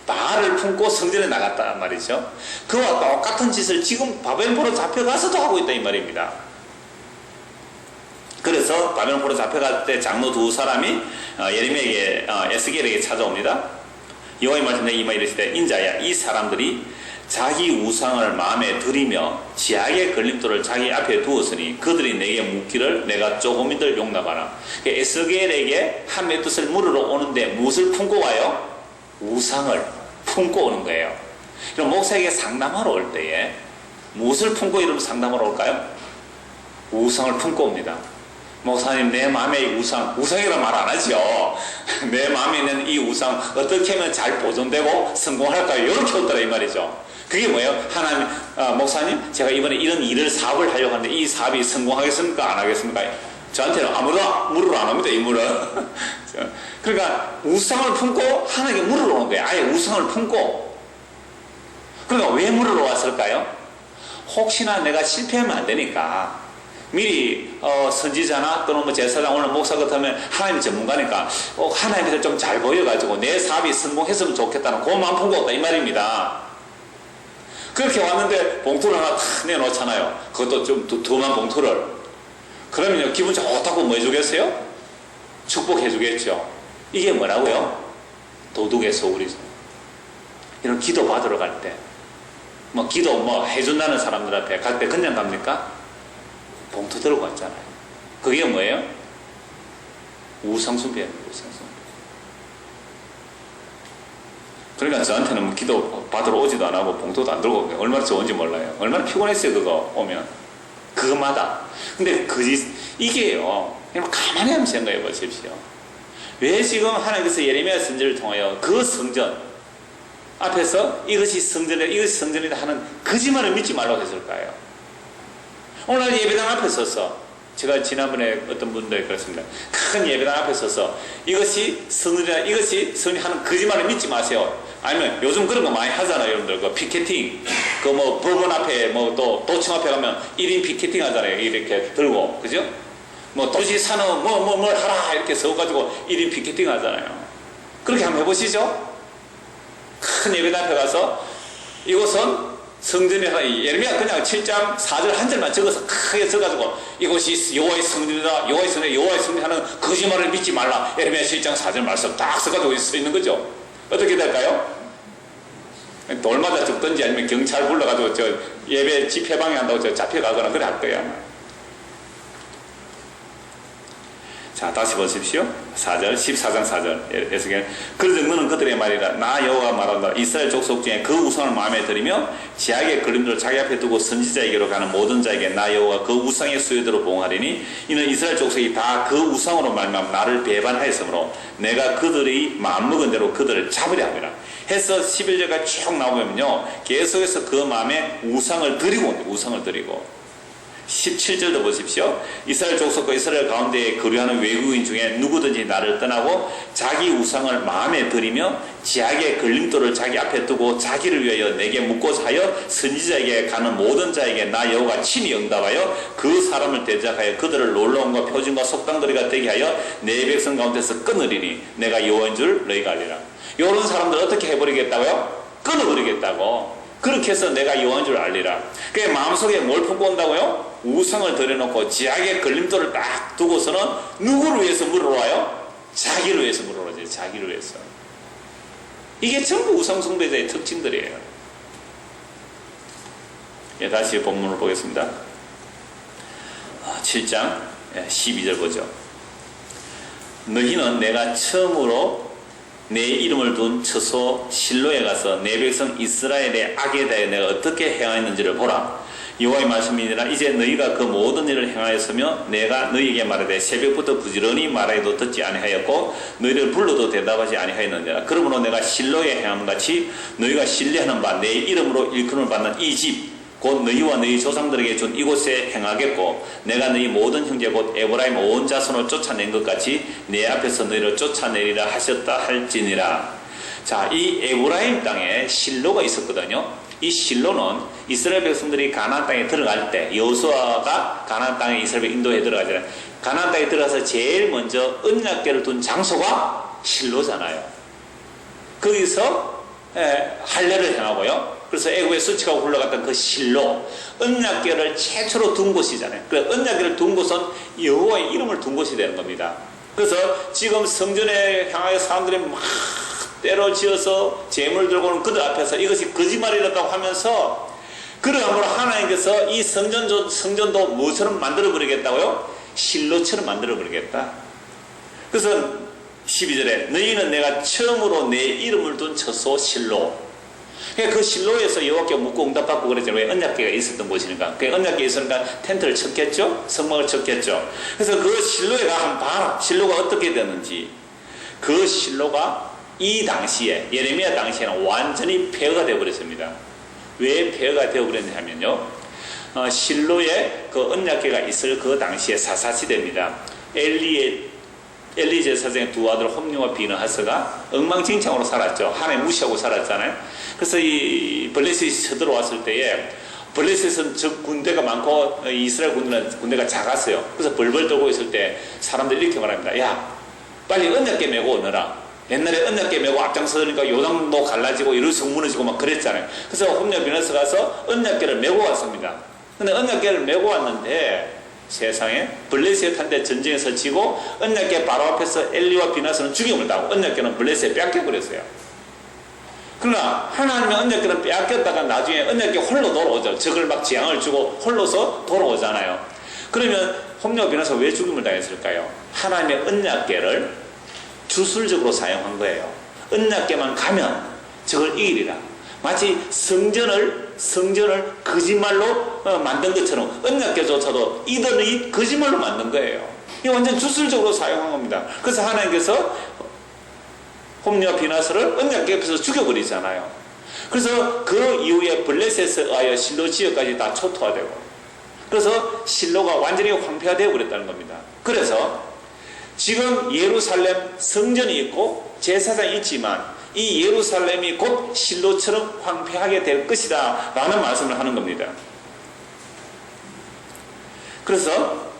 바알을 품고 성전에 나갔단 말이죠. 그와 똑같은 짓을 지금 바벨론으로 잡혀가서도 하고 있다 이 말입니다. 그래서 바벨론으로 잡혀갈 때 장로 두 사람이 예레미야에게 에스겔에게 찾아옵니다. 여호와의 말씀에 이마 이르시되 인자야, 이 사람들이 자기 우상을 마음에 들이며 지악의 걸림돌을 자기 앞에 두었으니 그들이 내게 묻기를 내가 조금이들 용납하라. 에스겔에게 하나님의 뜻을 물으러 오는데 무엇을 품고 와요? 우상을 품고 오는 거예요. 그럼 목사에게 상담하러 올 때에 무엇을 품고 이러면 상담하러 올까요? 우상을 품고 옵니다. 목사님, 내 마음에 이 우상이라 말 안 하죠. 내 마음에 있는 이 우상 어떻게 하면 잘 보존되고 성공할까요? 이렇게 오더라 이 말이죠. 그게 뭐예요? 하나님, 목사님, 제가 이번에 이런 사업을 하려고 하는데 이 사업이 성공하겠습니까? 안 하겠습니까? 저한테는 아무도 물으러 안 옵니다, 이 물은. 그러니까 우상을 품고 하나님께 물으러 오는 거예요. 아예 우상을 품고. 그러니까 왜 물으러 왔을까요? 혹시나 내가 실패하면 안 되니까 미리 선지자나 또는 뭐 제사장 오늘 목사 같으면 하나님 전문가니까 하나님께서 좀 잘 보여가지고 내 사업이 성공했으면 좋겠다는 그 마음 품고 왔다 이 말입니다. 그렇게 왔는데 봉투를 하나 탁 내놓잖아요. 그것도 좀 두툼한 봉투를. 그러면요 기분 좋다고 뭐 해주겠어요? 축복해 주겠죠. 이게 뭐라고요? 도둑의 소굴이죠. 이런 기도 받으러 갈 때 뭐 기도 뭐 해준다는 사람들 앞에 갈 때 그냥 갑니까? 봉투 들고 왔잖아요. 그게 뭐예요? 우상숭배예요. 우상숭배. 그러니까 저한테는 뭐 기도 받으러 오지도 안 하고 봉투도 안 들고 오고 얼마나 좋은지 몰라요. 얼마나 피곤했어요 그거 오면. 그것마다. 근데 이게요. 그냥 가만히 한번 생각해 보십시오. 왜 지금 하나님께서 예레미야 선지를 통하여 그 성전 앞에서 이것이 성전이다 하는 거짓말을 믿지 말라고 했을까요? 오늘 예배당 앞에 서서 제가 지난번에 어떤 분들 그랬습니다. 큰 예배당 앞에 서서 이것이 성전이다, 이것이 성전이 하는 거짓말을 믿지 마세요. 아니면 요즘 그런 거 많이 하잖아요, 여러분들. 그 피켓팅, 그 뭐 법원 앞에 뭐 또 도청 앞에 가면 1인 피켓팅 하잖아요. 이렇게 들고, 그죠? 뭐 도시 산업 뭘 하라 이렇게 써가지고 1인 피켓팅 하잖아요. 그렇게 한번 해보시죠. 큰 예배당 앞에 가서 이곳은 성전이라 예레미야 그냥 7장 4절 한 절만 적어서 크게 써가지고 이곳이 여호와의 성전이다, 여호와의 성전, 여호와의 성전 하는 거짓말을 믿지 말라. 예레미야 7장 4절 말씀 딱 써가지고 써 있는 거죠. 어떻게 될까요? 돌마다 적든지 아니면 경찰 불러가지고 저 예배 집회방해 한다고 저 잡혀가거나 그래 할 거야. 자, 다시 보십시오. 4절, 14장 4절. 에스겔. 그러즉 너는 그들의 말이라. 나 여호와가 말한다. 이스라엘 족속 중에 그 우상을 마음에 들이며 지악의 걸림돌을 자기 앞에 두고 선지자에게로 가는 모든 자에게 나 여호와가 그 우상의 수요대로 보응하리니 이는 이스라엘 족속이 다 그 우상으로 말미암아 나를 배반하였으므로 내가 그들이 마음먹은 대로 그들을 잡으려 함이라. 해서 11절까지 쭉 나오면요 계속해서 그 마음에 우상을 드리고 온대. 우상을 드리고 17절도 보십시오. 이스라엘 족속과 이스라엘 가운데에 거류하는 외국인 중에 누구든지 나를 떠나고 자기 우상을 마음에 들이며 지악의 걸림돌을 자기 앞에 두고 자기를 위하여 내게 묻고자 하여 선지자에게 가는 모든 자에게 나 여호와가 친히 응답하여 그 사람을 대적하여 그들을 놀라움과 표징과 속당거리가 되게 하여 내 백성 가운데서 끊으리니 내가 여호와인 줄 너희가 알리라. 이런 사람들 어떻게 해버리겠다고요? 끊어버리겠다고. 그렇게 해서 내가 여호와인 줄 알리라. 그게 마음속에 뭘 품고 온다고요? 우상을 들여놓고 지악의 걸림돌을 딱 두고서는 누구를 위해서 물으러 와요? 자기를 위해서 물으러 오죠. 자기를 위해서. 이게 전부 우상숭배자의 특징들이에요. 예, 다시 본문을 보겠습니다. 7장 12절 보죠. 너희는 내가 처음으로 내 이름을 둔 처소 실로에 가서 내 백성 이스라엘의 악에 대해 내가 어떻게 행하였는지를 보라. 여호와의 말씀이니라. 이제 너희가 그 모든 일을 행하였으며 내가 너희에게 말하되 새벽부터 부지런히 말하여도 듣지 아니하였고 너희를 불러도 대답하지 아니하였느니라. 그러므로 내가 실로에 행함 같이 너희가 신뢰하는 바 내 이름으로 일컬음을 받는 이 집 곧 너희와 너희 조상들에게 준 이곳에 행하겠고 내가 너희 모든 형제 곧 에브라임 온 자손을 쫓아낸 것 같이 내 앞에서 너희를 쫓아내리라 하셨다 할지니라. 자, 이 에브라임 땅에 실로가 있었거든요. 이 실로는 이스라엘 백성들이 가나안 땅에 들어갈 때 여호수아가 가나안 땅에 이스라엘 인도에 들어가잖아요. 가나안 땅에 들어가서 제일 먼저 언약궤를 둔 장소가 실로잖아요. 거기서 할례를 행하고요. 그래서 애굽에 수치하고 흘러갔던 그 실로, 언약궤를 최초로 둔 곳이잖아요. 그래서 언약궤를 둔 곳은 여호와의 이름을 둔 곳이 되는 겁니다. 그래서 지금 성전에 향하여 사람들이 막 때려지어서 재물 들고 오는 그들 앞에서 이것이 거짓말이라고 하면서 그러므로 하나님께서 이 성전도 무엇처럼 만들어버리겠다고요? 실로처럼 만들어버리겠다. 그래서 12절에 너희는 내가 처음으로 내 이름을 둔 처소 실로. 그 실로에서 여호와께 묻고 응답받고 그랬잖아요. 왜? 언약궤가 있었던 곳이니까. 그 언약궤 있으니까 텐트를 쳤겠죠? 성막을 쳤겠죠? 그래서 그 실로에 가 한번 봐라. 실로가 어떻게 되는지. 그 실로가 이 당시에 예레미야 당시에는 완전히 폐허가 되어버렸습니다. 왜 폐허가 되어버렸냐면요, 실로에 그 언약궤가 있을 그 당시에 사사시대입니다. 엘리 제사장의 두 아들 홈리와 비느하스가 엉망진창으로 살았죠. 하나님 무시하고 살았잖아요. 그래서 이 블레셋이 쳐들어왔을 때에 블레셋은 적 군대가 많고 이스라엘 군대가 작았어요. 그래서 벌벌 떨고 있을 때 사람들이 이렇게 말합니다. 야, 빨리 언약궤 메고 오너라. 옛날에 언약궤 메고 앞장서니까 요단도 갈라지고 이럴수록 무너지고 막 그랬잖아요. 그래서 홈리와 비느하스 가서 언약궤를 메고 왔습니다. 근데 언약궤를 메고 왔는데 세상에 블레셋한테 전쟁에서 지고 언약궤 바로 앞에서 엘리와 비느하스는 죽임을 당하고 언약궤는 블레셋에 뺏겨버렸어요. 그러나 하나님의 언약궤는 빼앗겼다가 나중에 언약궤 홀로 돌아오죠. 적을 막 재앙을 주고 홀로서 돌아오잖아요. 그러면 홈리와 비느하스가 왜 죽임을 당했을까요? 하나님의 언약궤를 주술적으로 사용한 거예요. 언약궤만 가면 적을 이기리라. 마치 성전을 거짓말로 만든 것처럼 언약궤조차도 이들이 거짓말로 만든 거예요. 이게 완전 주술적으로 사용한 겁니다. 그래서 하나님께서 홈리와 비느하스를 언약궤 앞에서 죽여버리잖아요. 그래서 그 이후에 블레셋에 의하여 실로 지역까지 다 초토화되고, 그래서 실로가 완전히 황폐화 되어 버렸다는 겁니다. 그래서 지금 예루살렘 성전이 있고 제사장이 있지만 이 예루살렘이 곧 실로처럼 황폐하게 될 것이다 라는 말씀을 하는 겁니다. 그래서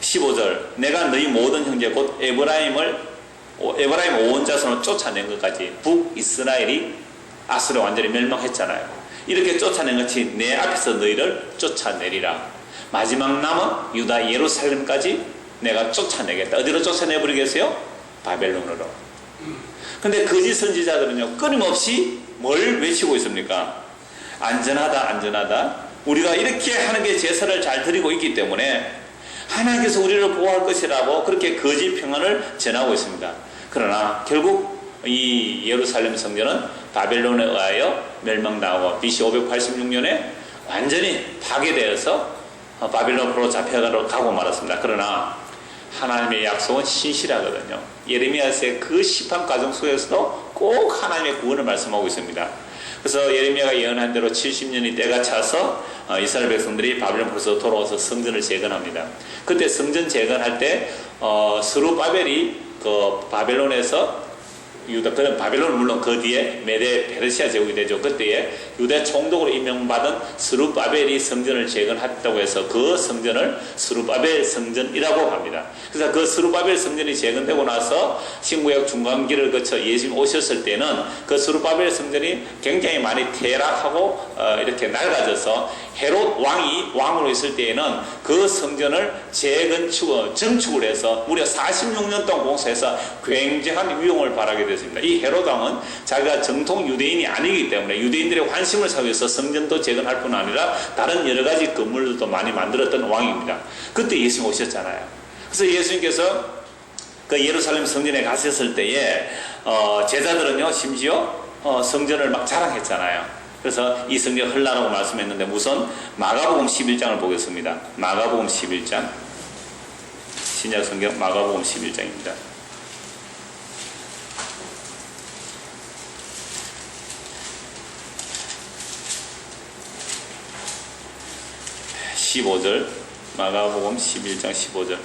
15절, 내가 너희 모든 형제 곧 에브라임 5원 자손을 쫓아낸 것까지 북이스라엘이 아수르 완전히 멸망했잖아요. 이렇게 쫓아낸 것이 내 앞에서 너희를 쫓아내리라. 마지막 남은 유다 예루살렘까지 내가 쫓아내겠다. 어디로 쫓아내버리겠어요? 바벨론으로. 근데 거짓 선지자들은요, 끊임없이 뭘 외치고 있습니까? 안전하다, 안전하다. 우리가 이렇게 하나님께 제사를 잘 드리고 있기 때문에 하나님께서 우리를 보호할 것이라고 그렇게 거짓 평안을 전하고 있습니다. 그러나 결국 이 예루살렘 성전은 바벨론에 의하여 멸망당하고 BC 586년에 완전히 파괴되어서 바벨론으로 잡혀가고 말았습니다. 그러나 하나님의 약속은 신실하거든요. 예레미야서의 그 시판 과정 속에서도 꼭 하나님의 구원을 말씀하고 있습니다. 그래서 예레미야가 예언한 대로 70년이 때가 차서 이스라엘 백성들이 바벨론으로서 돌아와서 성전을 재건합니다. 그때 성전 재건할 때 스룹바벨이 그 바벨론에서 그런 바벨론은 물론 그 뒤에 메데 페르시아 제국이 되죠. 그때에 유대 총독으로 임명받은 스룹바벨이 성전을 재건했다고 해서 그 성전을 스룹바벨 성전이라고 합니다. 그래서 그 스룹바벨 성전이 재건되고 나서 신구약 중간기를 거쳐 예수님 오셨을 때는 그 스룹바벨 성전이 굉장히 많이 퇴락하고 이렇게 낡아져서 헤롯 왕이 왕으로 있을 때에는 그 성전을 정축을 해서 무려 46년 동안 공사해서 굉장한 위용을 발하게 됐습니다. 이 헤롯 왕은 자기가 정통 유대인이 아니기 때문에 유대인들의 환심을 사기 위해서 성전도 재건할 뿐 아니라 다른 여러 가지 건물들도 많이 만들었던 왕입니다. 그때 예수님 오셨잖아요. 그래서 예수님께서 그 예루살렘 성전에 가셨을 때에 제자들은요 심지어 성전을 막 자랑했잖아요. 그래서 이 성경 흘라라고 말씀했는데 우선 마가복음 11장을 보겠습니다. 마가복음 11장, 신약 성경 마가복음 11장입니다. 15절, 마가복음 11장 15절,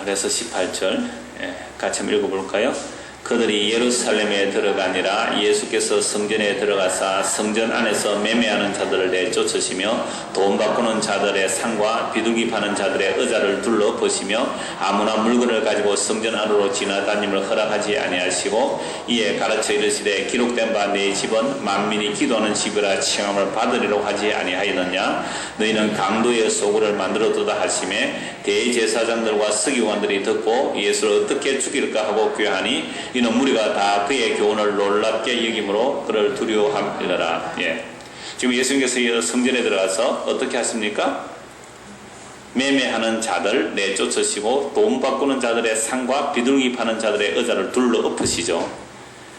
그래서 18절 같이 한번 읽어볼까요? 그들이 예루살렘에 들어가니라 예수께서 성전에 들어가사 성전 안에서 매매하는 자들을 내쫓으시며 돈 바꾸는 자들의 상과 비둘기 파는 자들의 의자를 둘러 보시며 아무나 물건을 가지고 성전 안으로 지나다님을 허락하지 아니하시고 이에 가르쳐 이르시되 기록된 바 내 집은 만민이 기도하는 집이라 칭함을 받으리라고 하지 아니하였느냐. 너희는 강도의 소굴을 만들어두다 하심에 대제사장들과 서기관들이 듣고 예수를 어떻게 죽일까 하고 꾀하니 이는 무리가 다 그의 교훈을 놀랍게 여김으로 그를 두려워함이더라. 지금 예수님께서 성전에 들어가서 어떻게 하십니까? 매매하는 자들 내쫓으시고 돈 바꾸는 자들의 상과 비둘기 파는 자들의 의자를 둘러 엎으시죠.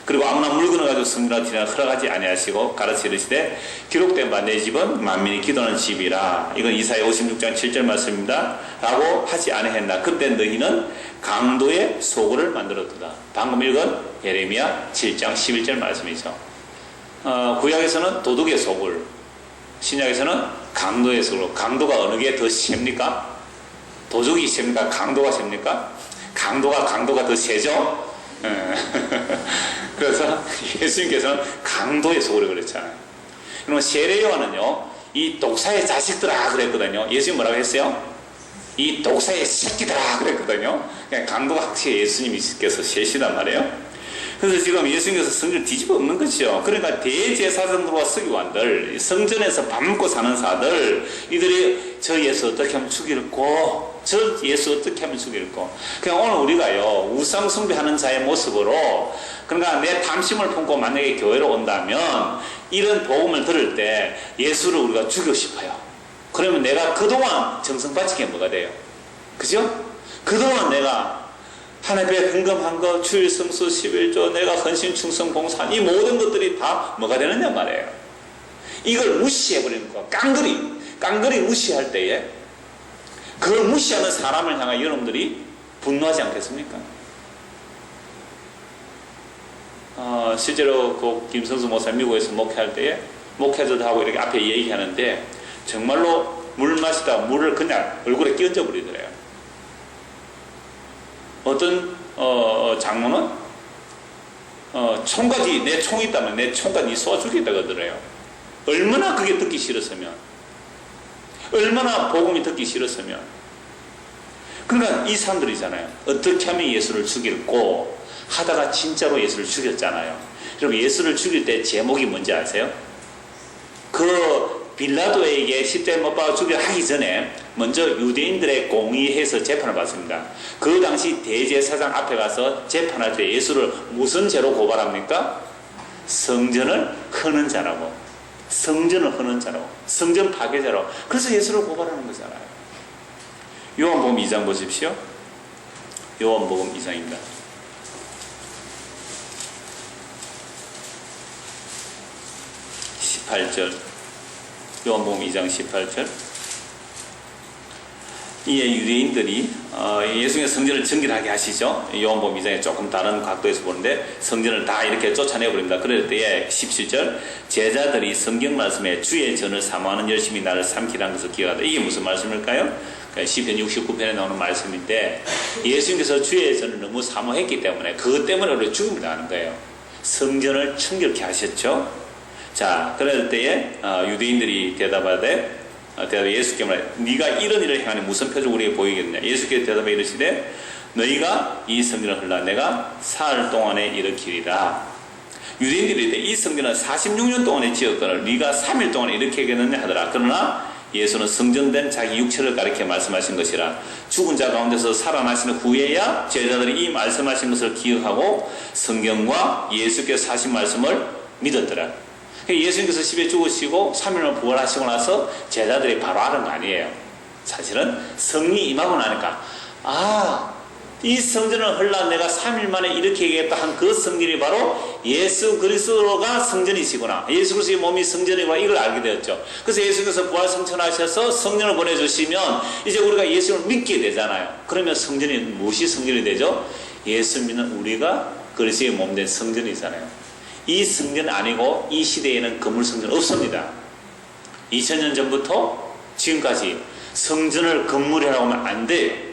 그리고 아무나 물건을 가지고 성전에 들어가는 허락하지 아니하시고 가르쳐 이르시되 기록된 바 내 집은 만민이 기도하는 집이라. 이건 이사야 56장 7절 말씀입니다. 라고 하지 아니했나. 그때 너희는 강도의 소굴을 만들어두다. 방금 읽은 예레미야 7장 11절 말씀이죠. 구약에서는 도둑의 소굴, 신약에서는 강도 해석으로. 강도가 어느 게 더 셉니까? 도적이 셉니까? 강도가 셉니까? 강도가 더 세죠? 그래서 예수님께서는 강도 해석으로 그랬잖아요. 그러면 세례요한은요, 이 독사의 자식들아 그랬거든요. 예수님 뭐라고 했어요? 이 독사의 새끼들아 그랬거든요. 그냥 강도가 확실히 예수님께서 세시단 말이에요. 그래서 지금 예수님께서 성전을 뒤집어 엎는 거죠. 그러니까 대제사장들과 서기관들, 성전에서 밥 먹고 사는 사들, 이들이 저 예수 어떻게 하면 죽일고, 저 예수 어떻게 하면 죽일고. 그냥 오늘 우리가요, 우상 숭배하는 자의 모습으로, 그러니까 내 탐심을 품고 만약에 교회로 온다면 이런 복음을 들을 때 예수를 우리가 죽이고 싶어요. 그러면 내가 그동안 정성 바친 게 뭐가 돼요? 그죠? 그동안 내가 하나님의 헌금한 것, 주일 성수 11조, 내가 헌신 충성 봉사한 이 모든 것들이 다 뭐가 되느냐 말이에요. 이걸 무시해버리는 거. 깡그리 무시할 때에 그걸 무시하는 사람을 향해 여러분들이 분노하지 않겠습니까? 실제로 그 김성수 목사 미국에서 목회할 때에 목회자들하고 이렇게 앞에 얘기하는데 정말로 물 마시다가 물을 그냥 얼굴에 끼얹어 버리더래요. 어떤 장로는 총까지, 내 총이 있다면 내 총까지 쏘아 죽겠다 그러더래요. 얼마나 그게 듣기 싫었으면, 얼마나 복음이 듣기 싫었으면. 그러니까 이 사람들이잖아요. 어떻게 하면 예수를 죽일고 하다가 진짜로 예수를 죽였잖아요. 그럼 예수를 죽일 때 제목이 뭔지 아세요? 그 빌라도에게 십자가에 못 박아 죽여 하기 전에 먼저 유대인들의 공의해서 재판을 받습니다. 그 당시 대제사장 앞에 가서 재판할 때 예수를 무슨 죄로 고발합니까? 성전을 허는 자라고. 성전을 허는 자라고. 성전 파괴자라고. 그래서 예수를 고발하는 거잖아요. 요한복음 2장 보십시오. 요한복음 2장입니다. 18절. 요한복음 2장 18절. 이에 유대인들이 예수님의 성전을 정결하게 하시죠. 요한복음 2장에 조금 다른 각도에서 보는데 성전을 다 이렇게 쫓아내버립니다. 그럴 때에 17절 제자들이 성경 말씀에 주의 전을 사모하는 열심히 나를 삼키라는 것을 기억하다. 이게 무슨 말씀일까요? 시편 69편에 나오는 말씀인데 예수님께서 주의 전을 너무 사모했기 때문에 그것 때문에 우리 죽음을 당하는 거예요. 성전을 청결케 하셨죠. 자, 그럴 때에 유대인들이 대답하되 예수께 말해 네가 이런 일을 행하니 무슨 표적 우리에게 보이겠느냐. 예수께 대답해 이르시되 너희가 이 성전을 헐라 내가 사흘 동안에 일으키리라. 유대인들이 이르되 이 성전은 46년 동안에 지었거늘 네가 3일 동안에 일으키겠느냐 하더라. 그러나 예수는 성전된 자기 육체를 가리켜 말씀하신 것이라. 죽은 자 가운데서 살아나시는 후에야 제자들이 이 말씀하신 것을 기억하고 성경과 예수께서 하신 말씀을 믿었더라. 예수님께서 집에 죽으시고 3일만 부활하시고 나서 제자들이 바로 아는 거 아니에요. 사실은 성령이 임하고 나니까 이 성전을 헐라 내가 3일 만에 이렇게 얘기했다 한 그 성전이 바로 예수 그리스도가 성전이시구나. 예수 그리스도의 몸이 성전이구나. 이걸 알게 되었죠. 그래서 예수께서 부활 성천하셔서 성령을 보내주시면 이제 우리가 예수를 믿게 되잖아요. 그러면 성전이 무엇이 성전이 되죠? 예수 믿는 우리가 그리스도의 몸 된 성전이잖아요. 이 성전 아니고 이 시대에는 건물 성전 없습니다. 2000년 전부터 지금까지 성전을 건물이라고 하면 안 돼요.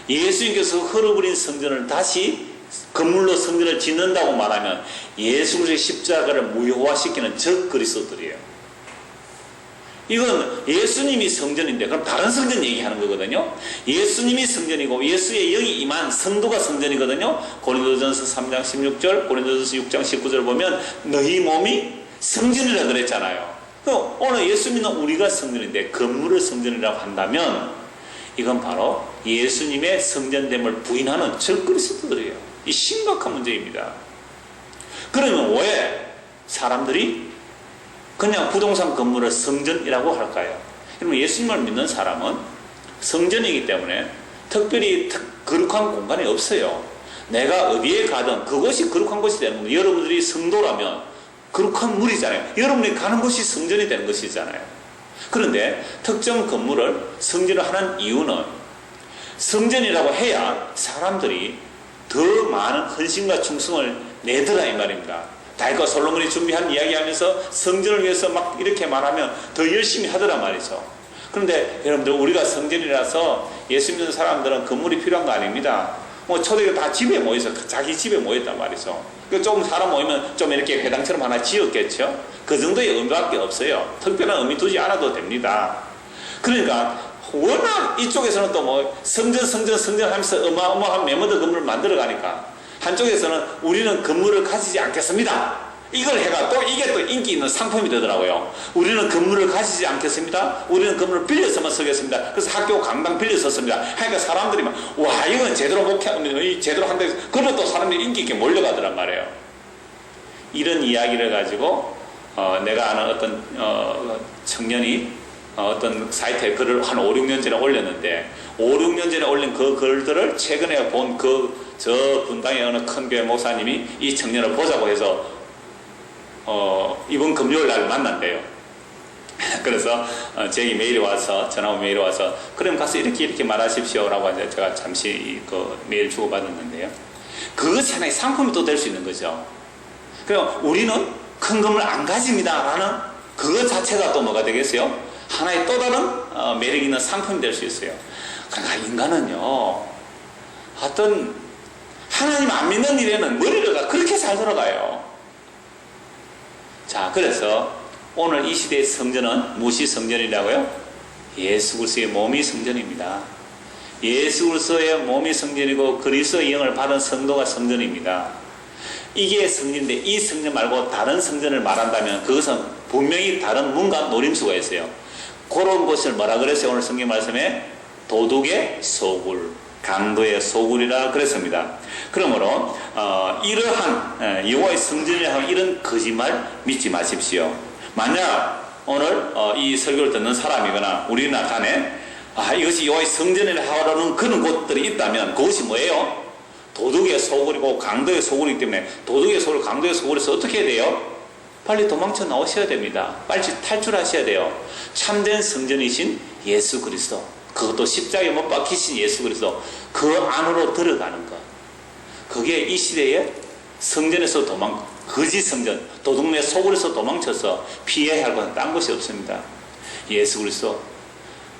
예수님께서 헐어버린 성전을 다시 건물로 성전을 짓는다고 말하면 예수 그리스도의 십자가를 무효화시키는 적 그리스도들이에요. 이건 예수님이 성전인데 그럼 다른 성전 얘기하는 거거든요. 예수님이 성전이고 예수의 영이 임한 성도가 성전이거든요. 고린도전서 3장 16절 고린도전서 6장 19절 보면 너희 몸이 성전이라 그랬잖아요. 오늘 예수 믿는 우리가 성전인데 건물을 성전이라고 한다면 이건 바로 예수님의 성전됨을 부인하는 적 그리스도들이에요. 이 심각한 문제입니다. 그러면 왜 사람들이 그냥 부동산 건물을 성전이라고 할까요? 그러면 예수님을 믿는 사람은 성전이기 때문에 특별히 거룩한 공간이 없어요. 내가 어디에 가든 그곳이 거룩한 곳이 되는 겁니다. 여러분들이 성도라면 거룩한 물이잖아요. 여러분이 가는 곳이 성전이 되는 것이잖아요. 그런데 특정 건물을 성전을 하는 이유는 성전이라고 해야 사람들이 더 많은 헌신과 충성을 내더라 이 말입니다. 다윗과 솔로몬이 준비한 이야기하면서 성전을 위해서 막 이렇게 말하면 더 열심히 하더란 말이죠. 그런데 여러분들, 우리가 성전이라서 예수 믿는 사람들은 건물이 필요한 거 아닙니다. 뭐 초대교 다 집에 모여서 자기 집에 모였단 말이죠. 조금 사람 모이면 좀 이렇게 회당처럼 하나 지었겠죠. 그 정도의 의미밖에 없어요. 특별한 의미 두지 않아도 됩니다. 그러니까 워낙 이쪽에서는 또 뭐 성전 하면서 어마어마한 메모드 건물을 만들어 가니까 한쪽에서는 우리는 건물을 가지지 않겠습니다, 이걸 해가 또 이게 또 인기 있는 상품이 되더라고요. 우리는 건물을 가지지 않겠습니다, 우리는 건물을 빌려서만 쓰겠습니다. 그래서 학교 강당 빌려 썼습니다. 하니까 사람들이 막, 와, 이건 제대로 제대로 한다. 그러면 또 사람들이 인기 있게 몰려가더란 말이에요. 이런 이야기를 가지고 내가 아는 어떤 청년이 어떤 사이트에 글을 한 5, 6년 전에 올렸는데, 5, 6년 전에 올린 그 글들을 최근에 본 저 분당의 어느 큰 교회 목사님이 이 청년을 보자고 해서 이번 금요일 날 만난대요. 그래서 제게 메일이 와서, 전화 메일이 와서, 그럼 가서 이렇게 말하십시오 라고 이제 제가 잠시 그 메일 주고받았는데요. 그것이 하나의 상품이 또 될 수 있는 거죠. 그럼 우리는 큰 건물 안 가집니다 라는 그것 자체가 또 뭐가 되겠어요? 하나의 또 다른 매력 있는 상품이 될 수 있어요. 그러니까 인간은요, 어떤 하나님 안 믿는 일에는 머리가 그렇게 잘 돌아가요. 자, 그래서 오늘 이 시대의 성전은 무엇이 성전이라고요? 예수 그리스도의 몸이 성전입니다. 예수 그리스도의 몸이 성전이고 그리스도의 영을 받은 성도가 성전입니다. 이게 성전인데, 이 성전 말고 다른 성전을 말한다면 그것은 분명히 다른 뭔가 노림수가 있어요. 그런 것을 뭐라 그랬어요? 오늘 성경 말씀에 도둑의 소굴, 강도의 소굴이라 그랬습니다. 그러므로 이러한 여호와의 성전이라 하는 이런 거짓말 믿지 마십시오. 만약 오늘 이 설교를 듣는 사람이거나 우리나라 간에 이것이 여호와의 성전이라 하는 그런 곳들이 있다면 그것이 뭐예요? 도둑의 소굴이고 강도의 소굴이기 때문에, 도둑의 소굴, 강도의 소굴에서 어떻게 해야 돼요? 빨리 도망쳐 나오셔야 됩니다. 빨리 탈출하셔야 돼요. 참된 성전이신 예수 그리스도, 그것도 십자가에 못 박히신 예수 그리스도, 그 안으로 들어가는 것, 그게 이 시대에 성전에서 거짓 성전, 도둑의 소굴에서 도망쳐서 피해야 할 것은 딴 것이 없습니다. 예수 그리스도,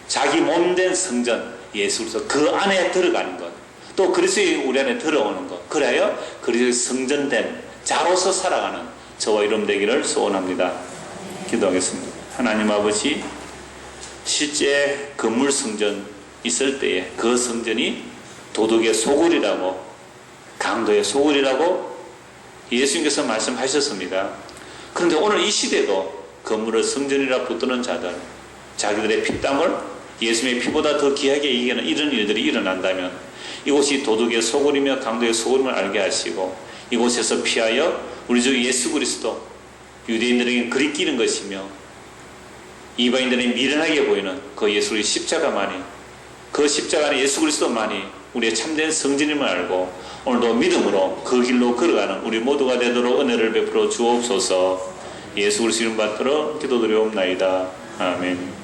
자기 몸된 성전 예수 그리스도, 그 안에 들어가는 것, 또 그리스도의 우리 안에 들어오는 것, 그래야 그리스도의 성전된 자로서 살아가는 저와 여러분 되기를 소원합니다. 기도하겠습니다. 하나님 아버지, 실제 건물 성전 있을 때에 그 성전이 도둑의 소굴이라고, 강도의 소굴이라고 예수님께서 말씀하셨습니다. 그런데 오늘 이 시대도 건물을 성전이라 붙드는 자들, 자기들의 피땀을 예수님의 피보다 더 귀하게 여기는 이런 일들이 일어난다면 이곳이 도둑의 소굴이며 강도의 소굴임을 알게 하시고, 이곳에서 피하여 우리 주 예수 그리스도, 유대인들에게 그리 끼는 것이며 이방인들에게 미련하게 보이는 그 예수의 십자가만이, 그 십자가 안에 예수 그리스도만이 우리의 참된 성전임을 알고 오늘도 믿음으로 그 길로 걸어가는 우리 모두가 되도록 은혜를 베풀어 주옵소서. 예수 그리스도 이름 받들어 기도드리옵나이다. 아멘.